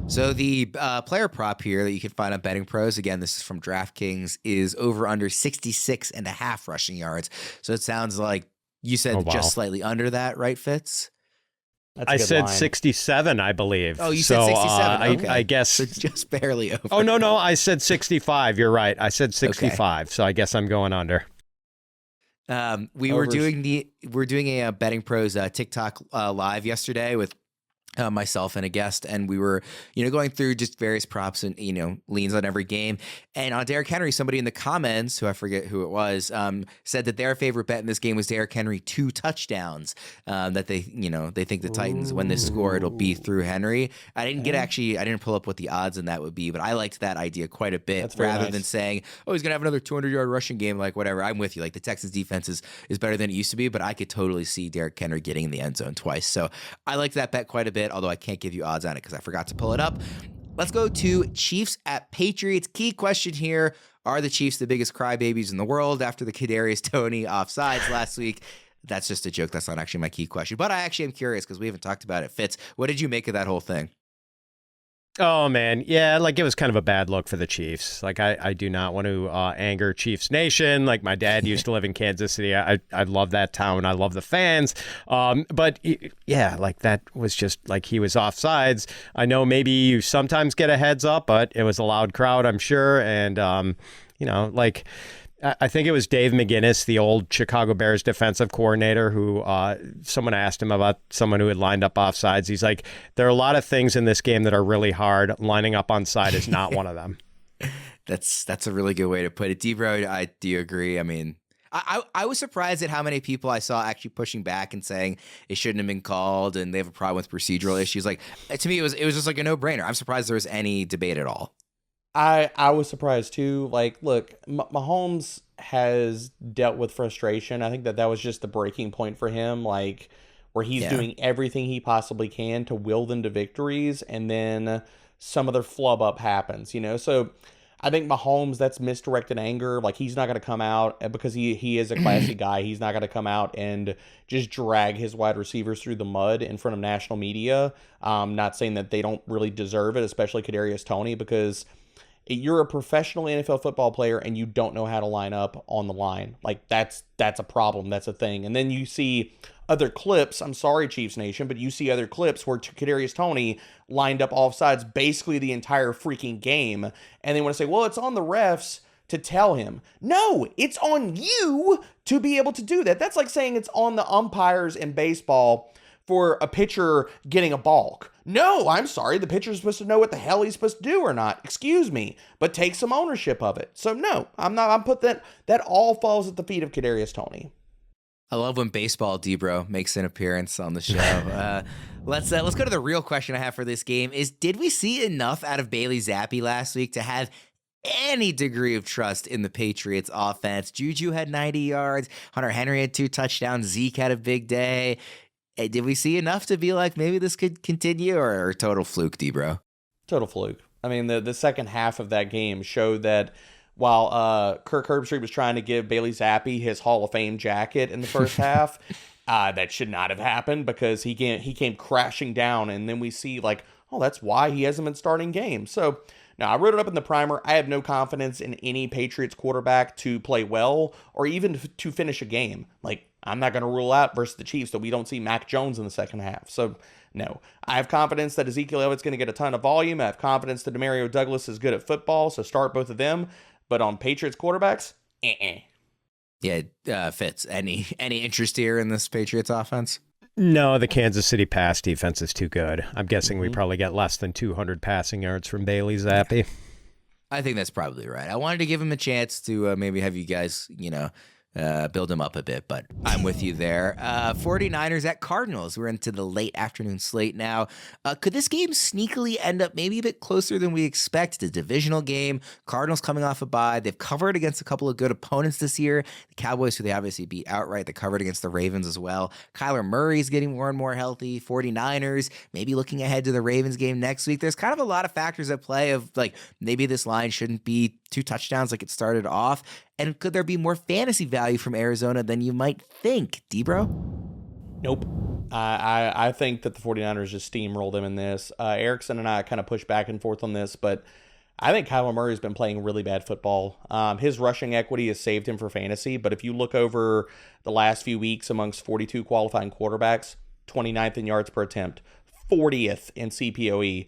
So the player prop here that you can find on Betting Pros, again, this is from DraftKings, is over under 66.5 rushing yards. So it sounds like you said just slightly under that, right, Fitz? That's a I good said line. 67, I believe. Oh, you said 67. Okay. I guess. So it's just barely over. Oh, no, I said 65. You're right. I said 65. Okay. So I guess I'm going under. We're doing a Betting Pros TikTok live yesterday with myself and a guest, and we were, going through just various props and, leans on every game. And on Derrick Henry, somebody in the comments, who I forget who it was, said that their favorite bet in this game was Derrick Henry 2 touchdowns, that they think the Titans, when they score, it'll be through Henry. I didn't pull up what the odds on that would be, but I liked that idea quite a bit rather than saying, oh, he's going to have another 200-yard rushing game, like whatever. I'm with you. Like the Texans defense is better than it used to be, but I could totally see Derrick Henry getting in the end zone twice. So I liked that bet quite a bit, although I can't give you odds on it because I forgot to pull it up. Let's go to Chiefs at Patriots. Key question here. Are the Chiefs the biggest crybabies in the world after the Kadarius Toney offsides last week? That's just a joke. That's not actually my key question. But I actually am curious because we haven't talked about it. Fitz, what did you make of that whole thing? Oh, man. Yeah, like it was kind of a bad look for the Chiefs. Like I do not want to anger Chiefs Nation. Like my dad used to live in Kansas City. I love that town. I love the fans. But yeah, like that was just like he was offsides. I know maybe you sometimes get a heads up, but it was a loud crowd, I'm sure. And, like I think it was Dave McGinnis, the old Chicago Bears defensive coordinator, who someone asked him about someone who had lined up offsides. He's like, there are a lot of things in this game that are really hard. Lining up on side is not one of them. That's a really good way to put it. D-Bro, do you agree? I mean, I was surprised at how many people I saw actually pushing back and saying it shouldn't have been called and they have a problem with procedural issues. Like, to me, it was just like a no-brainer. I'm surprised there was any debate at all. I was surprised too. Like, look, Mahomes has dealt with frustration. I think that was just the breaking point for him, like where he's doing everything he possibly can to will them to victories, and then some other flub up happens, So I think Mahomes, that's misdirected anger. Like he's not going to come out because he is a classy guy. He's not going to come out and just drag his wide receivers through the mud in front of national media. Not saying that they don't really deserve it, especially Kadarius Toney, because you're a professional NFL football player and you don't know how to line up on the line. Like that's a problem. That's a thing. And then you see other clips. I'm sorry, Chiefs Nation, but you see other clips where Kadarius Toney lined up offsides basically the entire freaking game. And they want to say, well, it's on the refs to tell him. No, it's on you to be able to do that. That's like saying it's on the umpires in baseball for a pitcher getting a balk. No, I'm sorry. The pitcher's supposed to know what the hell he's supposed to do or not. Excuse me, but take some ownership of it. So no, I'm not. I'm put that all falls at the feet of Kadarius Toney. I love when baseball D-Bro makes an appearance on the show. Let's go to the real question I have for this game is, did we see enough out of Bailey Zappi last week to have any degree of trust in the Patriots offense? Juju had 90 yards. Hunter Henry had 2 touchdowns. Zeke had a big day. Did we see enough to be like, maybe this could continue, or total fluke, D-Bro? Total fluke. I mean, the second half of that game showed that while Kirk Herbstreit was trying to give Bailey Zappi his Hall of Fame jacket in the first half, that should not have happened because he came crashing down. And then we see like, oh, that's why he hasn't been starting games. So now I wrote it up in the primer. I have no confidence in any Patriots quarterback to play well or even to finish a game. Like, I'm not going to rule out versus the Chiefs that we don't see Mac Jones in the second half. So, no. I have confidence that Ezekiel Elliott's going to get a ton of volume. I have confidence that Demario Douglas is good at football, so start both of them. But on Patriots quarterbacks, Yeah, Fitz, any interest here in this Patriots offense? No, the Kansas City pass defense is too good. I'm guessing we probably get less than 200 passing yards from Bailey Zappi. I think that's probably right. I wanted to give him a chance to maybe have you guys, build him up a bit, but I'm with you there. 49ers at Cardinals. We're into the late afternoon slate now. Could this game sneakily end up maybe a bit closer than we expect? It's a divisional game. Cardinals coming off a bye. They've covered against a couple of good opponents this year. The Cowboys, who they obviously beat outright. They covered against the Ravens as well. Kyler Murray's getting more and more healthy. 49ers, maybe looking ahead to the Ravens game next week. There's kind of a lot of factors at play of like, maybe this line shouldn't be 2 touchdowns like it started off. And could there be more fantasy value from Arizona than you might think, D-Bro? Nope. I think that the 49ers just steamrolled them in this. Erickson and I kind of pushed back and forth on this, but I think Kyler Murray has been playing really bad football. His rushing equity has saved him for fantasy, but if you look over the last few weeks amongst 42 qualifying quarterbacks, 29th in yards per attempt, 40th in CPOE,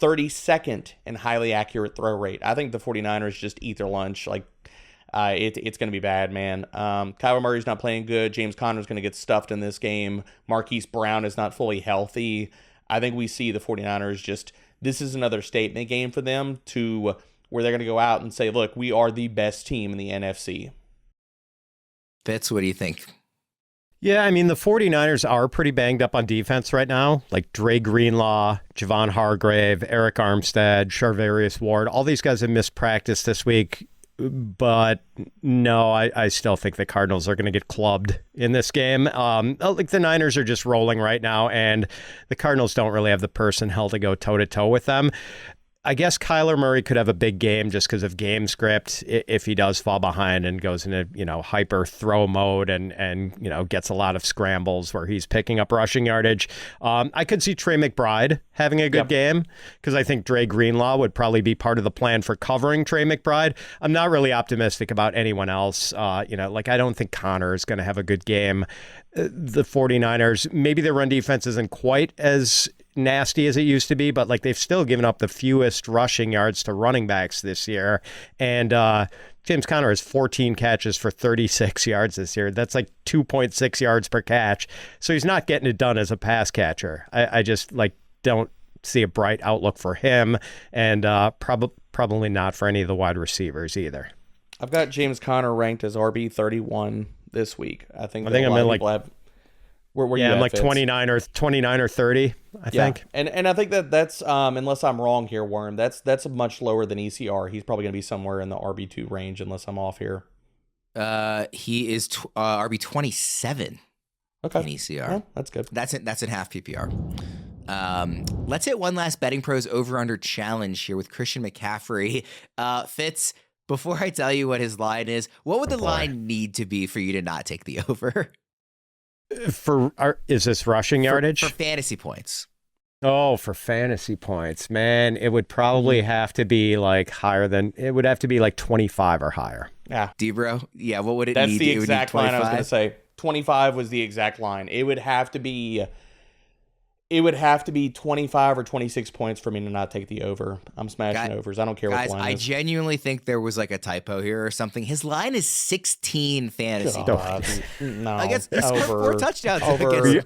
32nd in highly accurate throw rate. I think the 49ers just eat their lunch. Like, it's going to be bad, man. Kyler Murray's not playing good. James Conner's going to get stuffed in this game. Marquise Brown is not fully healthy. I think we see the 49ers just, this is another statement game for them to where they're going to go out and say, look, we are the best team in the NFC. Fitz, what do you think? Yeah, I mean, the 49ers are pretty banged up on defense right now. Like Dre Greenlaw, Javon Hargrave, Eric Armstead, Charvarius Ward. All these guys have missed practice this week. But no, I still think the Cardinals are going to get clubbed in this game. Like the Niners are just rolling right now, and the Cardinals don't really have the personnel to go toe-to-toe with them. I guess Kyler Murray could have a big game just because of game script if he does fall behind and goes into, hyper throw mode and gets a lot of scrambles where he's picking up rushing yardage. I could see Trey McBride having a good game because I think Dre Greenlaw would probably be part of the plan for covering Trey McBride. I'm not really optimistic about anyone else. I don't think Connor is going to have a good game. The 49ers, maybe their run defense isn't quite as nasty as it used to be, but they've still given up the fewest rushing yards to running backs this year. And James Conner has 14 catches for 36 yards this year. That's 2.6 yards per catch. So he's not getting it done as a pass catcher. I just don't see a bright outlook for him, and probably not for any of the wide receivers either. I've got James Conner ranked as RB 31 this week. I think I'm in I'm 29 or 30, I think. And I think that's unless I'm wrong here, Worm, that's much lower than ECR. He's probably going to be somewhere in the RB2 range unless I'm off here. He is RB 27 in ECR. Yeah, that's good. That's in half PPR. Let's hit one last Betting Pros over-under challenge here with Christian McCaffrey. Fitz, before I tell you what his line is, what would the line need to be for you to not take the over? Is this rushing yardage? For fantasy points. Oh, for fantasy points, man, it would probably have to be higher than, it would have to be 25 or higher. Yeah. D-Bro? Yeah, what would it That's need? That's the exact line I was going to say. 25 was the exact line. It would have to be 25 or 26 points for me to not take the over. I'm smashing overs. I don't care what the line is. I genuinely think there was a typo here or something. His line is 16 fantasy points. No, I guess he scored 4 touchdowns.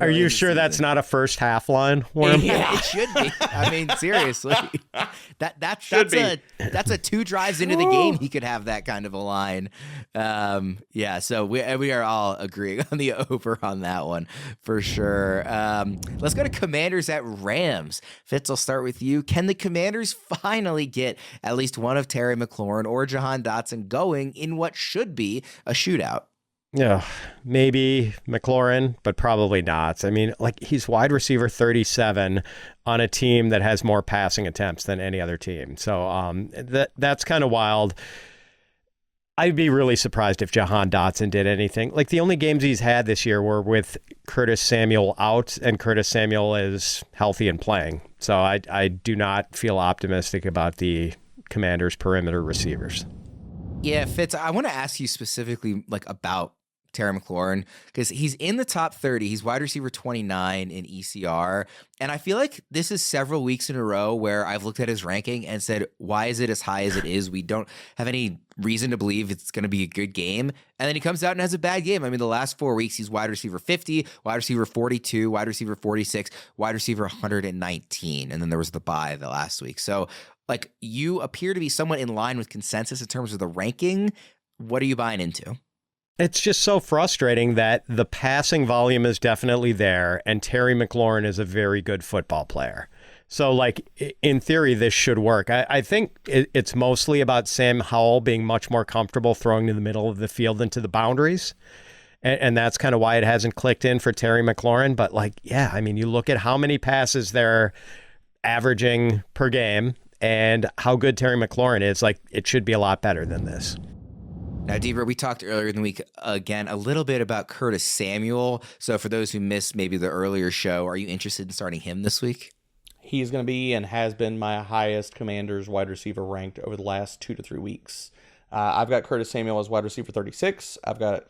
Are you sure that's not a first half line, Worm? Yeah, it should be. I mean, seriously. That's a 2 drives into the game he could have that kind of a line. So we are all agreeing on the over on that one for sure. Let's go to Commanders at Rams. Fitz, I'll start with you. Can the Commanders finally get at least one of Terry McLaurin or Jahan Dotson going in what should be a shootout? Yeah, maybe McLaurin, but probably not. I mean, he's wide receiver 37 on a team that has more passing attempts than any other team. So that's kind of wild. I'd be really surprised if Jahan Dotson did anything. The only games he's had this year were with Curtis Samuel out, and Curtis Samuel is healthy and playing. So I do not feel optimistic about the Commanders' perimeter receivers. Yeah, Fitz, I want to ask you specifically about Terry McLaurin, because he's in the top 30. He's wide receiver 29 in ECR. And I feel like this is several weeks in a row where I've looked at his ranking and said, why is it as high as it is? We don't have any reason to believe it's going to be a good game. And then he comes out and has a bad game. I mean, the last 4 weeks, he's wide receiver 50, wide receiver 42, wide receiver 46, wide receiver 119. And then there was the bye the last week. So you appear to be somewhat in line with consensus in terms of the ranking. What are you buying into? It's just so frustrating that the passing volume is definitely there, and Terry McLaurin is a very good football player. So, in theory, this should work. I think it's mostly about Sam Howell being much more comfortable throwing to the middle of the field than to the boundaries. And that's kind of why it hasn't clicked in for Terry McLaurin. But, you look at how many passes they're averaging per game and how good Terry McLaurin is, it should be a lot better than this. Now, Deaver, we talked earlier in the week, again, a little bit about Curtis Samuel. So for those who missed maybe the earlier show, are you interested in starting him this week? He's going to be and has been my highest Commanders wide receiver ranked over the last 2 to 3 weeks. I've got Curtis Samuel as wide receiver 36. I've got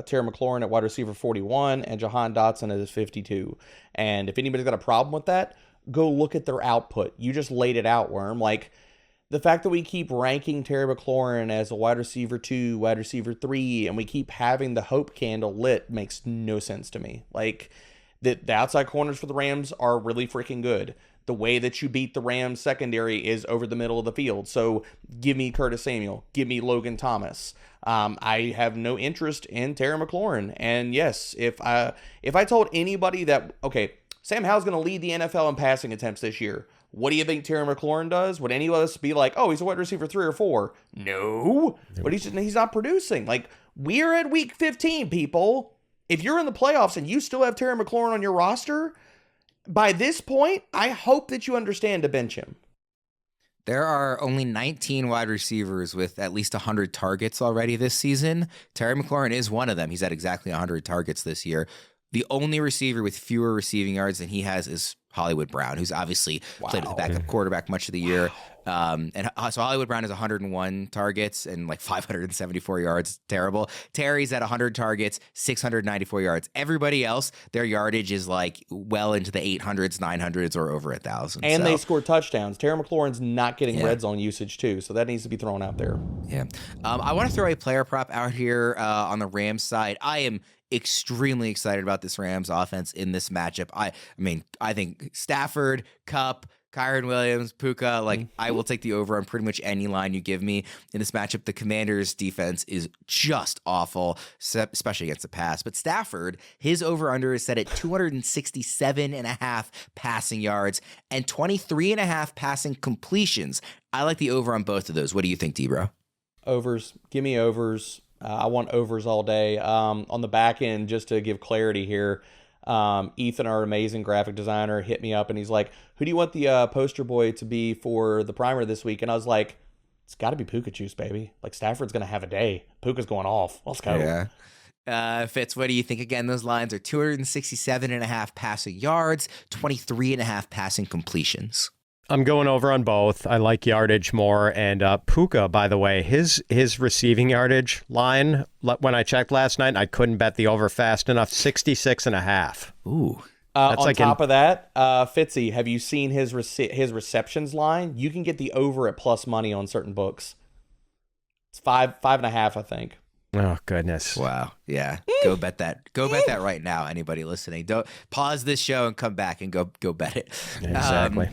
Terry McLaurin at wide receiver 41 and Jahan Dotson as 52. And if anybody's got a problem with that, go look at their output. You just laid it out, Worm. Like, the fact that we keep ranking Terry McLaurin as a wide receiver 2, wide receiver 3, and we keep having the hope candle lit makes no sense to me. Like, the outside corners for the Rams are really freaking good. The way that you beat the Rams secondary is over the middle of the field. So give me Curtis Samuel. Give me Logan Thomas. I have no interest in Terry McLaurin. And yes, if I told anybody that, okay, Sam Howell's going to lead the NFL in passing attempts this year, what do you think Terry McLaurin does? Would any of us be like, oh, he's a wide receiver 3 or 4? No. But he's not producing. Like, we're at week 15, people. If you're in the playoffs and you still have Terry McLaurin on your roster, by this point, I hope that you understand to bench him. There are only 19 wide receivers with at least 100 targets already this season. Terry McLaurin is one of them. He's had exactly 100 targets this year. The only receiver with fewer receiving yards than he has is Hollywood Brown, who's obviously played with the backup quarterback much of the year. And so Hollywood Brown has 101 targets and like 574 yards. Terrible. Terry's at 100 targets, 694 yards. Everybody else, their yardage is like well into the 800s, 900s, or over 1,000. And they score touchdowns. Terry McLaurin's not getting red zone usage too, so that needs to be thrown out there. Yeah. I want to throw a player prop out here on the Rams side. I am extremely excited about this Rams offense in this matchup. I mean, I think Stafford, Kupp, Kyron Williams, Puka, I will take the over on pretty much any line you give me in this matchup. The Commanders' defense is just awful, especially against the pass. But Stafford, his over-under is set at 267.5 passing yards and 23.5 passing completions. I like the over on both of those. What do you think, D-Bro? Overs. Give me overs. I want overs all day. On the back end, just to give clarity here, Ethan, our amazing graphic designer, hit me up and he's like, who do you want the poster boy to be for the primer this week? And I was like, it's got to be Puka Juice, baby. Like, Stafford's going to have a day. Puka's going off. Let's go. Yeah. Fitz, what do you think? Again, those lines are 267.5 passing yards, 23.5 passing completions. I'm going over on both. I like yardage more. And Puka, by the way, his receiving yardage line, when I checked last night, I couldn't bet the over fast enough, 66.5. Ooh. On top of that, Fitzy, have you seen his receptions line? You can get the over at plus money on certain books. It's 5.5, I think. Oh, goodness. Wow. Yeah. Go bet that. Go bet that right now, anybody listening. Don't pause this show and come back and go bet it. Exactly.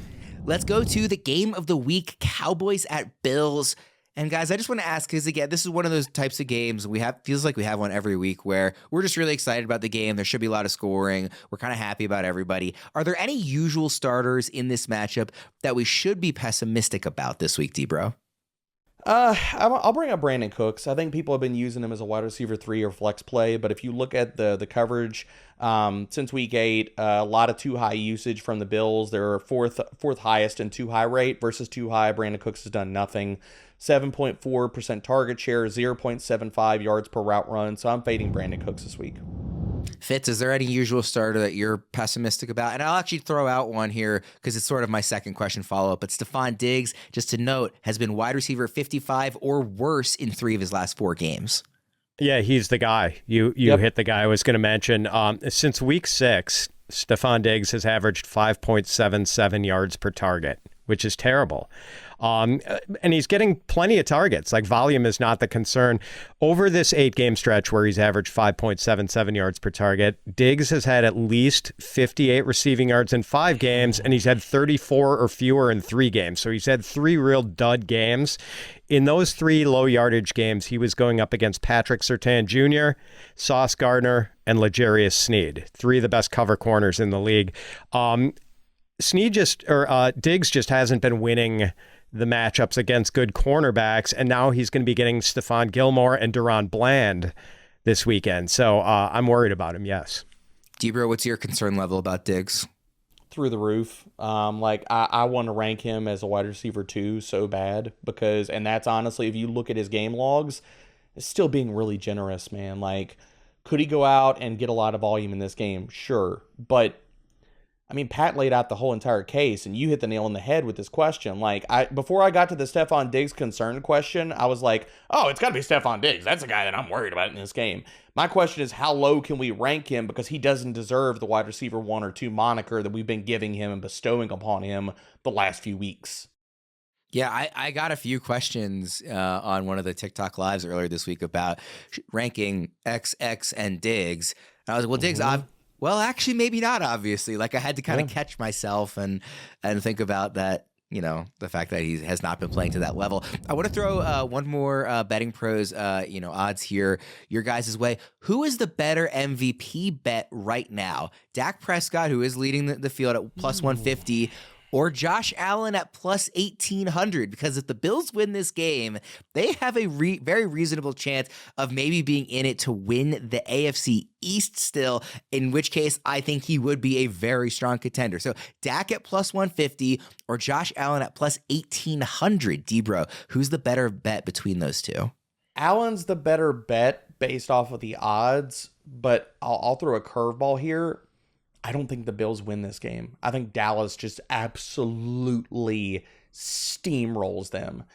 Let's go to the game of the week, Cowboys at Bills. And guys, I just want to ask, because again, this is one of those types of games feels like we have one every week where we're just really excited about the game. There should be a lot of scoring. We're kind of happy about everybody. Are there any usual starters in this matchup that we should be pessimistic about this week, D-Bro? I'll bring up Brandon Cooks. I think people have been using him as a wide receiver 3 or flex play, but if you look at the coverage since week 8, a lot of too high usage from the Bills. They're fourth highest in too high rate versus too high. Brandon Cooks has done nothing. 7.4% target share, 0.75 yards per route run. So I'm fading Brandon Cooks this week. Fitz, is there any usual starter that you're pessimistic about? And I'll actually throw out one here because it's sort of my second question follow-up. But Stephon Diggs, just to note, has been wide receiver 55 or worse in 3 of his last 4 games. Yeah, he's the guy. You hit the guy I was going to mention. Since week 6, Stephon Diggs has averaged 5.77 yards per target, which is terrible. And he's getting plenty of targets. Like, volume is not the concern. Over this 8-game stretch where he's averaged 5.77 yards per target, Diggs has had at least 58 receiving yards in 5 games, and he's had 34 or fewer in 3 games. So he's had 3 real dud games. In those 3 low yardage games, he was going up against Patrick Surtain Jr., Sauce Gardner, and L'Jarius Sneed, 3 of the best cover corners in the league. Diggs just hasn't been winning the matchups against good cornerbacks, and now he's going to be getting Stephon Gilmore and Deron Bland this weekend. So I'm worried about him, yes. D-Bro, what's your concern level about Diggs? Through the roof. I want to rank him as a wide receiver 2 so bad because, and that's honestly, if you look at his game logs, it's still being really generous, man. Like, could he go out and get a lot of volume in this game? Sure. But I mean, Pat laid out the whole entire case, and you hit the nail on the head with this question. Like, before I got to the Stephon Diggs concern question, I was like, oh, it's got to be Stephon Diggs. That's the guy that I'm worried about in this game. My question is, how low can we rank him? Because he doesn't deserve the wide receiver 1 or 2 moniker that we've been giving him and bestowing upon him the last few weeks. Yeah, I got a few questions on one of the TikTok lives earlier this week about ranking XX and Diggs. And I was like, well, Diggs, well, actually, maybe not, obviously. Like, I had to kind of catch myself and think about that, the fact that he has not been playing to that level. I want to throw one more betting pros, odds here your guys' way. Who is the better MVP bet right now? Dak Prescott, who is leading the field at plus 150, or Josh Allen at plus 1,800, because if the Bills win this game, they have a very reasonable chance of maybe being in it to win the AFC East still, in which case I think he would be a very strong contender. So Dak at plus 150 or Josh Allen at plus 1,800. Debro, who's the better bet between those two? Allen's the better bet based off of the odds, but I'll throw a curveball here. I don't think the Bills win this game. I think Dallas just absolutely steamrolls them.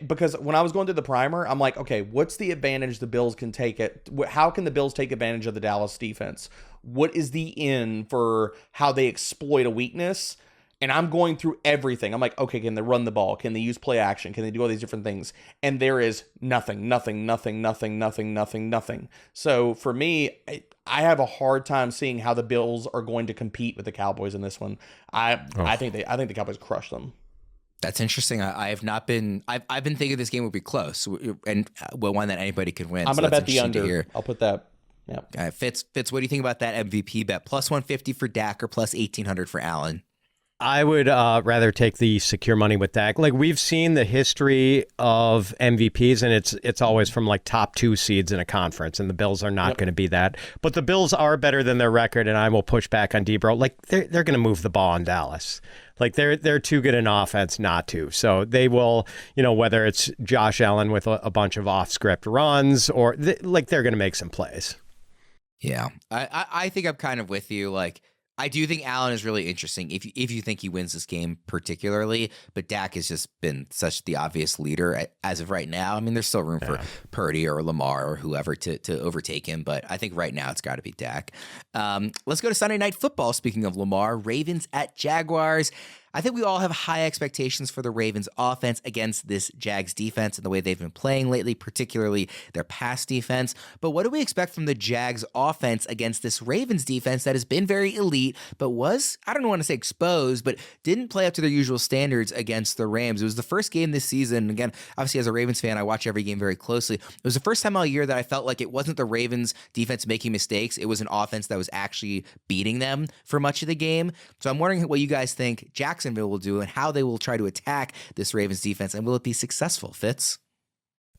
Because when I was going through the primer, I'm like, okay, what's the advantage the Bills can take it? How can the Bills take advantage of the Dallas defense? What is the in for how they exploit a weakness? And I'm going through everything. I'm like, okay, can they run the ball? Can they use play action? Can they do all these different things? And there is nothing. So for me, I have a hard time seeing how the Bills are going to compete with the Cowboys in this one. I think the Cowboys crush them. That's interesting. I've been thinking this game would be close and one that anybody could win. I'm going to bet the under. I'll put that. Yeah. Fitz, what do you think about that MVP bet? Plus 150 for Dak or plus 1,800 for Allen? I would rather take the secure money with Dak. Like, we've seen the history of MVPs, and it's always from like top 2 seeds in a conference, and the Bills are not going to be that. But the Bills are better than their record, and I will push back on Debro. Like, they're going to move the ball in Dallas. Like, they're too good an offense not to. So they will, whether it's Josh Allen with a bunch of off-script runs or they're going to make some plays. Yeah, I think I'm kind of with you. Like, I do think Allen is really interesting if you think he wins this game particularly, but Dak has just been such the obvious leader as of right now. I mean, there's still room for Purdy or Lamar or whoever to overtake him, but I think right now it's got to be Dak. Let's go to Sunday Night Football. Speaking of Lamar, Ravens at Jaguars. I think we all have high expectations for the Ravens offense against this Jags defense and the way they've been playing lately, particularly their pass defense. But what do we expect from the Jags offense against this Ravens defense that has been very elite, but was, I don't want to say exposed, but didn't play up to their usual standards against the Rams? It was the first game this season. Again, obviously as a Ravens fan, I watch every game very closely. It was the first time all year that I felt like it wasn't the Ravens defense making mistakes. It was an offense that was actually beating them for much of the game. So I'm wondering what you guys think Jacksonville will do and how they will try to attack this Ravens defense, and will it be successful, Fitz?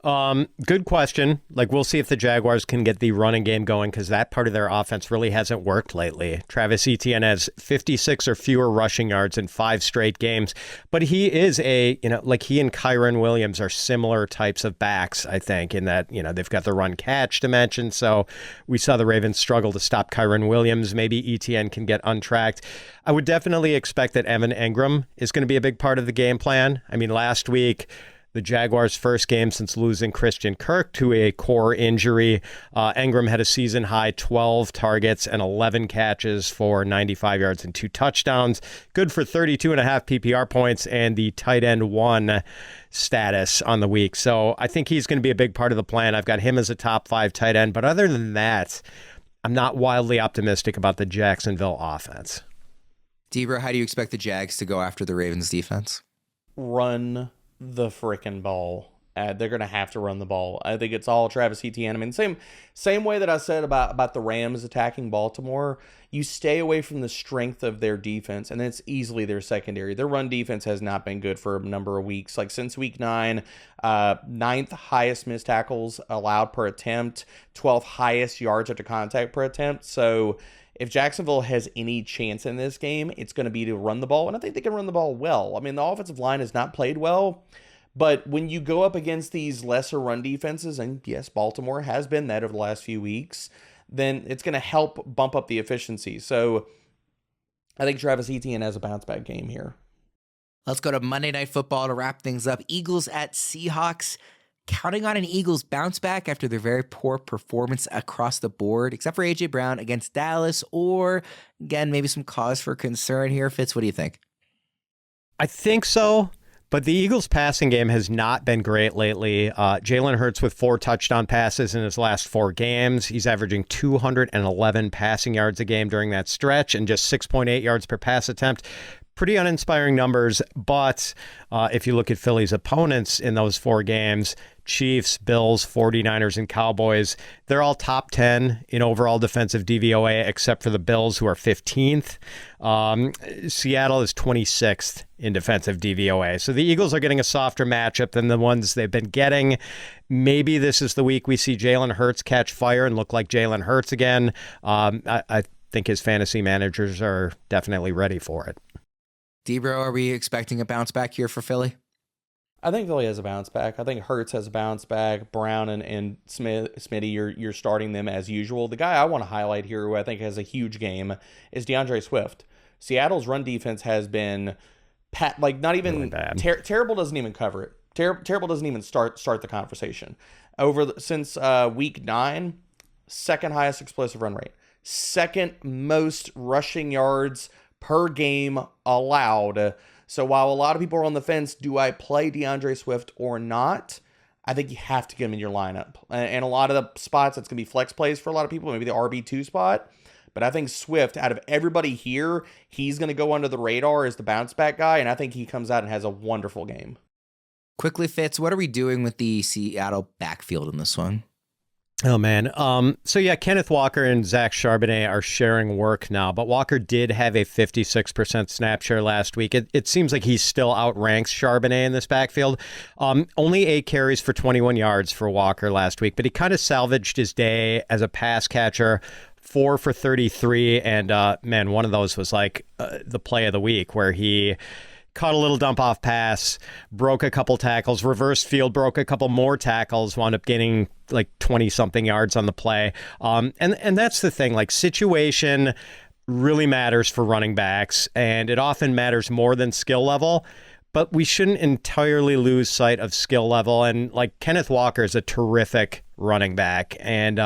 Good question. Like, we'll see if the Jaguars can get the running game going, because that part of their offense really hasn't worked lately. Travis Etienne has 56 or fewer rushing yards in 5 straight games, but he is he and Kyren Williams are similar types of backs, I think, in that, they've got the run catch dimension. So we saw the Ravens struggle to stop Kyren Williams. Maybe Etienne can get untracked. I would definitely expect that Evan Engram is going to be a big part of the game plan. I mean, last week, the Jaguars' first game since losing Christian Kirk to a core injury. Engram had a season-high 12 targets and 11 catches for 95 yards and 2 touchdowns. Good for 32.5 PPR points and the tight end 1 status on the week. So I think he's going to be a big part of the plan. I've got him as a top 5 tight end. But other than that, I'm not wildly optimistic about the Jacksonville offense. Debra, how do you expect the Jags to go after the Ravens defense? Run the frickin' ball. They're going to have to run the ball. I think it's all Travis Etienne. I mean, same way that I said about the Rams attacking Baltimore. You stay away from the strength of their defense, and it's easily their secondary. Their run defense has not been good for a number of weeks. Like, since week 9, 9th highest missed tackles allowed per attempt, 12th highest yards after contact per attempt. So if Jacksonville has any chance in this game, it's going to be to run the ball, and I think they can run the ball well. I mean, the offensive line has not played well, but when you go up against these lesser run defenses, and yes, Baltimore has been that over the last few weeks, then it's going to help bump up the efficiency. So I think Travis Etienne has a bounce back game here. Let's go to Monday Night Football to wrap things up. Eagles at Seahawks. Counting on an Eagles bounce back after their very poor performance across the board, except for A.J. Brown against Dallas, or, again, maybe some cause for concern here. Fitz, what do you think? I think so, but the Eagles' passing game has not been great lately. Jalen Hurts with 4 touchdown passes in his last 4 games. He's averaging 211 passing yards a game during that stretch and just 6.8 yards per pass attempt. Pretty uninspiring numbers, but if you look at Philly's opponents in those 4 games, Chiefs, Bills, 49ers, and Cowboys, they're all top 10 in overall defensive DVOA, except for the Bills, who are 15th. Seattle is 26th in defensive DVOA. So the Eagles are getting a softer matchup than the ones they've been getting. Maybe this is the week we see Jalen Hurts catch fire and look like Jalen Hurts again. I think his fantasy managers are definitely ready for it. Debro, are we expecting a bounce back here for Philly? I think Philly has a bounce back. I think Hurts has a bounce back. Brown and Smitty, you're starting them as usual. The guy I want to highlight here, who I think has a huge game, is DeAndre Swift. Seattle's run defense has been not even really bad. Terrible. Doesn't even cover it. Terrible doesn't even start the conversation. Since week 9, second highest explosive run rate, second most rushing yards per game allowed. So while a lot of people are on the fence, do I play DeAndre Swift or not? I think you have to get him in your lineup. And a lot of the spots, it's going to be flex plays for a lot of people, maybe the RB2 spot. But I think Swift, out of everybody here, he's going to go under the radar as the bounce back guy. And I think he comes out and has a wonderful game. Quickly, Fitz, what are we doing with the Seattle backfield in this one? Oh, man. So, yeah, Kenneth Walker and Zach Charbonnet are sharing work now, but Walker did have a 56% snap share last week. It seems like he still outranks Charbonnet in this backfield. Only 8 carries for 21 yards for Walker last week, but he kind of salvaged his day as a pass catcher. 4 for 33, and man, one of those was like the play of the week where he caught a little dump off pass, broke a couple tackles, reversed field, broke a couple more tackles, wound up getting like 20 something yards on the play. And that's the thing, like situation really matters for running backs, and it often matters more than skill level. But we shouldn't entirely lose sight of skill level. And like Kenneth Walker is a terrific running back. And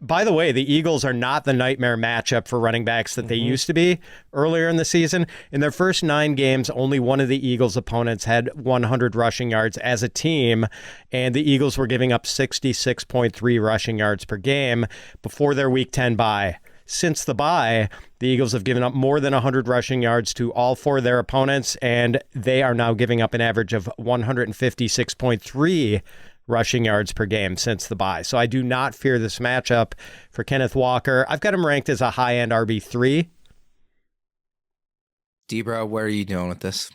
by the way, the Eagles are not the nightmare matchup for running backs that they used to be earlier in the season. In their first 9 games, only one of the Eagles' opponents had 100 rushing yards as a team. And the Eagles were giving up 66.3 rushing yards per game before their Week 10 bye. Since the bye, the Eagles have given up more than 100 rushing yards to all 4 of their opponents, and they are now giving up an average of 156.3 rushing yards per game since the bye. So I do not fear this matchup for Kenneth Walker. I've got him ranked as a high-end RB3. Debro, what are you doing with this?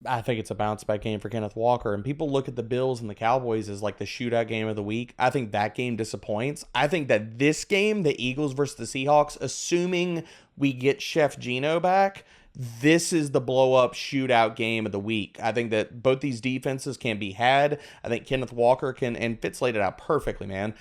I think it's a bounce back game for Kenneth Walker. And people look at the Bills and the Cowboys as like the shootout game of the week. I think that game disappoints. I think that this game, the Eagles versus the Seahawks, assuming we get Chef Geno back, this is the blow-up shootout game of the week. I think that both these defenses can be had. I think Kenneth Walker can, and Fitz laid it out perfectly, man.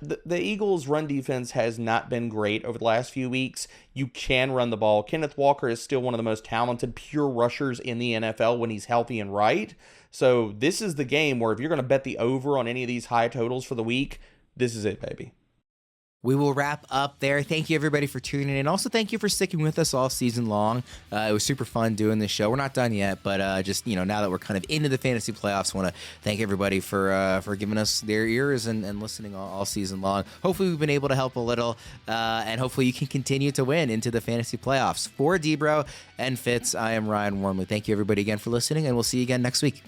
The Eagles' run defense has not been great over the last few weeks. You can run the ball. Kenneth Walker is still one of the most talented pure rushers in the NFL when he's healthy and right. So this is the game where if you're going to bet the over on any of these high totals for the week, this is it, baby. We will wrap up there. Thank you, everybody, for tuning in. Also, thank you for sticking with us all season long. It was super fun doing this show. We're not done yet, but just, now that we're kind of into the fantasy playoffs, I want to thank everybody for giving us their ears and listening all season long. Hopefully, we've been able to help a little, and hopefully you can continue to win into the fantasy playoffs. For Debro and Fitz, I am Ryan Wormeli. Thank you, everybody, again for listening, and we'll see you again next week.